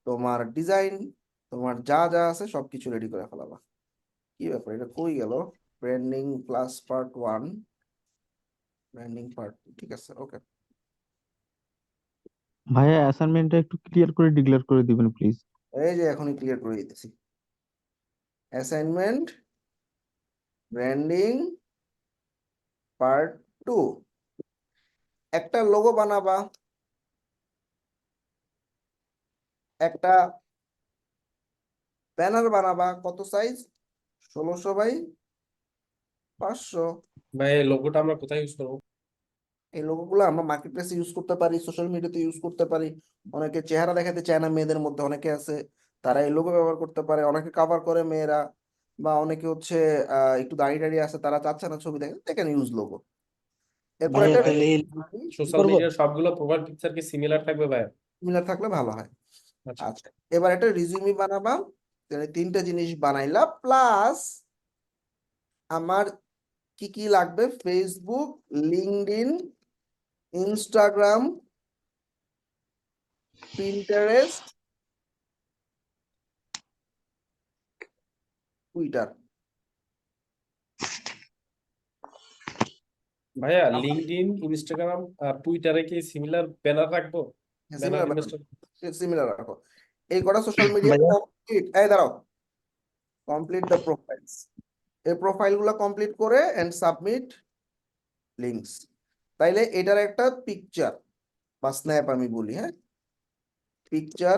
তোমার ডিজাইন, তোমার যা যা আছে সবকিছু রেডি করে ফেলাবা। কি ব্যাপার, এটা কই গেল? Branding class part 1, branding part, ঠিক আছে, ওকে। ভাইয়া অ্যাসাইনমেন্টটা একটু ক্লিয়ার করে ডিক্লেয়ার করে দিবেন প্লিজ। এই যে এখনই ক্লিয়ার করে দিতেছি। অ্যাসাইনমেন্ট ব্র্যান্ডিং পার্ট 2, একটা লোগো বানাবা, একটা ব্যানার বানাবা। কত সাইজ? 1600 বাই 500। ভাই এই লোগোটা আমরা কোথায় ইউজ করবো? এই লোগোগুলো আমরা মার্কেট প্লেসে ইউজ করতে পারি, সোশ্যাল মিডিয়াতে ইউজ করতে পারি। অনেকে চেহারা দেখাতে চায় না, মেয়েদের মধ্যে অনেকে আছে, তারা এই লোগো ব্যবহার করতে পারে। অনেকে কভার করে মেয়েরা, বা অনেকে হচ্ছে একটু দাঁড়িয়ে দাঁড়িয়ে আছে, তারা চাচ্ছে না ছবি দেখে, দেখেন ইউজ লোগো। এরপর একটা সোশ্যাল মিডিয়ার সবগুলো প্রোফাইল পিকচার কি সিমিলার থাকবে ভাই? মিলার থাকলে ভালো হয়। আচ্ছা আচ্ছা, এবার একটা রিজিউমি বানাবা। তাহলে 3টা জিনিস বানাইলা, প্লাস আমার কি কি লাগবে? Facebook, LinkedIn, Instagram, Pinterest, Twitter. ভাইয়া লিঙ্কডইন, ইনস্টাগ্রাম আর টুইটারে কি সিমিলার ব্যানার রাখবো? ব্যানার সিমিলার রাখো। এই কটা সোশ্যাল মিডিয়া কমপ্লিট। এই দাঁড়াও, কমপ্লিট দ্য প্রোফাইলস। এই প্রোফাইল গুলো কমপ্লিট করে এন্ড সাবমিট লিঙ্কস। তাইলে এটার একটা পিকচার বা স্ন্যাপ আমি বলি, হ্যাঁ, পিকচার,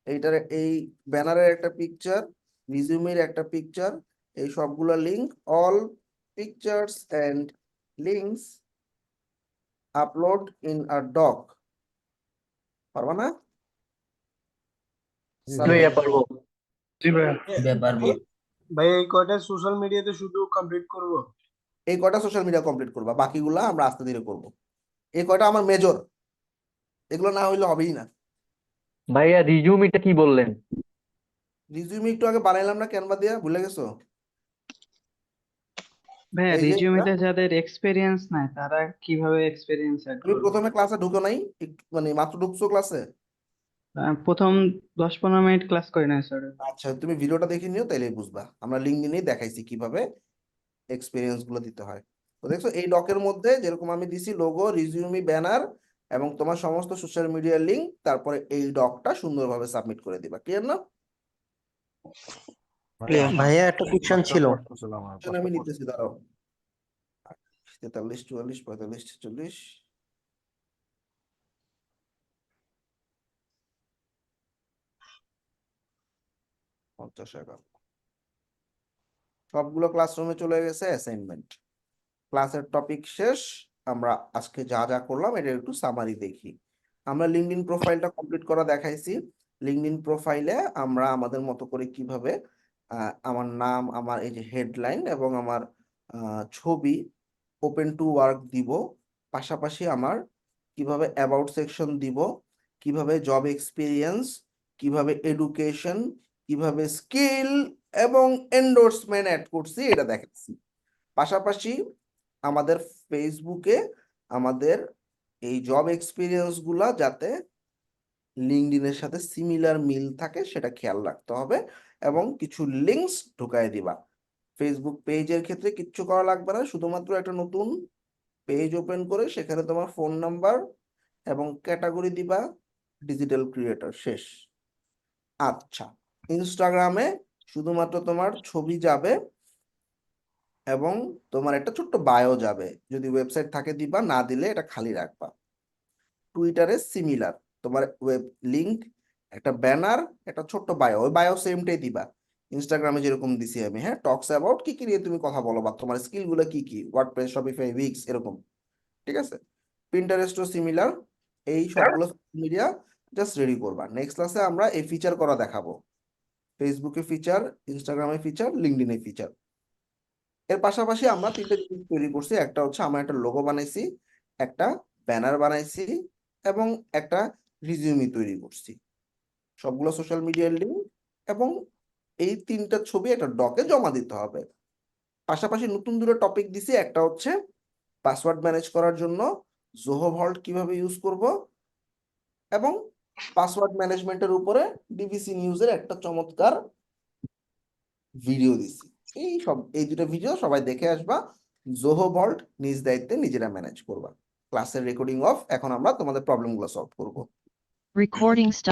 এইটার এই ব্যানারের একটা পিকচার, রিজিউমের একটা পিকচার, এই সবগুলা link, all pictures and links upload in a doc. পারবা না? পারবো। ভাই এই কয়টা সোশ্যাল মিডিয়াতে শুধু কমপ্লিট করব? এই কয়টা সোশ্যাল মিডিয়া কমপ্লিট করবা, বাকিগুলা আমরা আস্তে ধীরে করব। এই কয়টা আমার মেজর, এগুলো না হইলে হবেই না। ভাইয়া রিজুমিটা কি বললেন? রিজিউমি একটু আগে বানাইলাম না ক্যানভা দিয়া, ভুলে গেছো? ভাইয়া এই যে রিজিউমিতে যাদের এক্সপেরিয়েন্স নাই তারা কিভাবে এক্সপেরিয়েন্স অ্যাড তুমি করবে? প্রথমে ক্লাসে ঢুকো নাই, একটু মানে মাত্র ঢুকছো ক্লাসে? প্রথম 10-15 মিনিট ক্লাস করি না স্যার। আচ্ছা, তুমি ভিডিওটা দেখে নিও, তাইলেই বুঝবা। আমরা লিঙ্কডইনেই দেখাইছি কিভাবে এক্সপেরিয়েন্স গুলো দিতে হয়। তো দেখছো এই ডকের মধ্যে যেরকম আমি দিছি লোগো, রিজিউমি, ব্যানার এবং তোমার সমস্ত সোশ্যাল মিডিয়ার লিঙ্ক, তারপরে এই ডকটা সুন্দরভাবে সাবমিট করে দিবা। ক্লিয়ার না? ভাইয়া একটা কোশ্চেন ছিল। আমি নিতেছি, দাঁড়াও। 43, 44, 45, 46 50 11 সবগুলো ক্লাসরুমে চলে গেছে। অ্যাসাইনমেন্ট, ক্লাসের টপিক শেষ। আমরা আজকে যা যা করলাম এটা একটু সামারি দেখি। আমরা লিঙ্কডইন প্রোফাইলটা কমপ্লিট করা দেখাইছি। লিঙ্কডইন প্রোফাইলে আমরা আমাদের মতো করে কিভাবে আমার নাম, আমার এই যে হেডলাইন এবং আমার ছবি ওপেন টু ওয়ার্ক দিব, পাশাপাশি আমার কিভাবে অ্যাবাউট সেকশন দিব, কিভাবে জব এক্সপিরিয়েন্স, কিভাবে এডুকেশন, কিভাবে স্কিল এবং এন্ডোর্সমেন্ট অ্যাড করছি এটা দেখাচ্ছি। পাশাপাশি আমাদের ফেসবুকে আমাদের এই জব এক্সপিরিয়েন্স গুলা যাতে লিঙ্কডইনের সাথে সিমিলার মিল থাকে সেটা খেয়াল রাখতে হবে, এবং কিছু লিঙ্কস ঢুকায় দিবা। ফেসবুক পেজের ক্ষেত্রে কিচ্ছু করা লাগবে না, শুধুমাত্র একটা নতুন পেজ ওপেন করে সেখানে তোমার ফোন নাম্বার এবং ক্যাটাগরি দিবা ডিজিটাল ক্রিয়েটর, শেষ। আচ্ছা, ইনস্টাগ্রামে শুধুমাত্র তোমার ছবি যাবে এবং তোমার একটা ছোট্ট বায়ো যাবে, যদি ওয়েবসাইট থাকে দিবা, না দিলে এটা খালি রাখবা। টুইটারে সিমিলার, তোমার ওয়েব লিংক, একটা ব্যানার, একটা ছোট্ট বায়ো, ওই বায়ো সেমটাই দিবা ইনস্টাগ্রামে যেরকম দিছি আমি। হ্যাঁ, টকস অ্যাবাউট কি কি নিয়ে তুমি কথা বলো বা তোমার স্কিল গুলো কি কি, ওয়ার্ডপ্রেস, শপিফাই, উইক্স, এরকম। ঠিক আছে, পিন্টারেস্টও সিমিলার। এই সবগুলো মিডিয়া জাস্ট রেডি করবা। নেক্সট ক্লাসে আমরা এই ফিচার করা দেখাবো, ফেসবুকে ফিচার, ইনস্টাগ্রামে ফিচার, লিঙ্কডইনে ফিচার। এর পাশাপাশি আমরা তিনটা জিনিস তৈরি করছি। একটা হচ্ছে আমরা একটা লোগো বানাইছি, একটা ব্যানার বানাইছি এবং একটা রিজিউমি তৈরি করছি, সবগুলো সোশ্যাল মিডিয়ার লিঙ্ক, এবং এই তিনটা ছবি একটা ডকে জমা দিতে হবে। পাশাপাশি নতুন দুটো টপিক দিছি, একটা হচ্ছে পাসওয়ার্ড ম্যানেজ করার জন্য জোহো ভল্ট কিভাবে ইউজ করব, এবং পাসওয়ার্ড ম্যানেজমেন্টের উপরে ডিবিসি নিউজের একটা চমৎকার ভিডিও দিছি। এই দুটো ভিডিও সবাই দেখে আসবা। জোহো ভল্ট নিজ দায়িত্বে নিজেরা ম্যানেজ করবা। ক্লাসের রেকর্ডিং অফ, এখন আমরা তোমাদের প্রবলেমগুলো সলভ করব। Recording stop.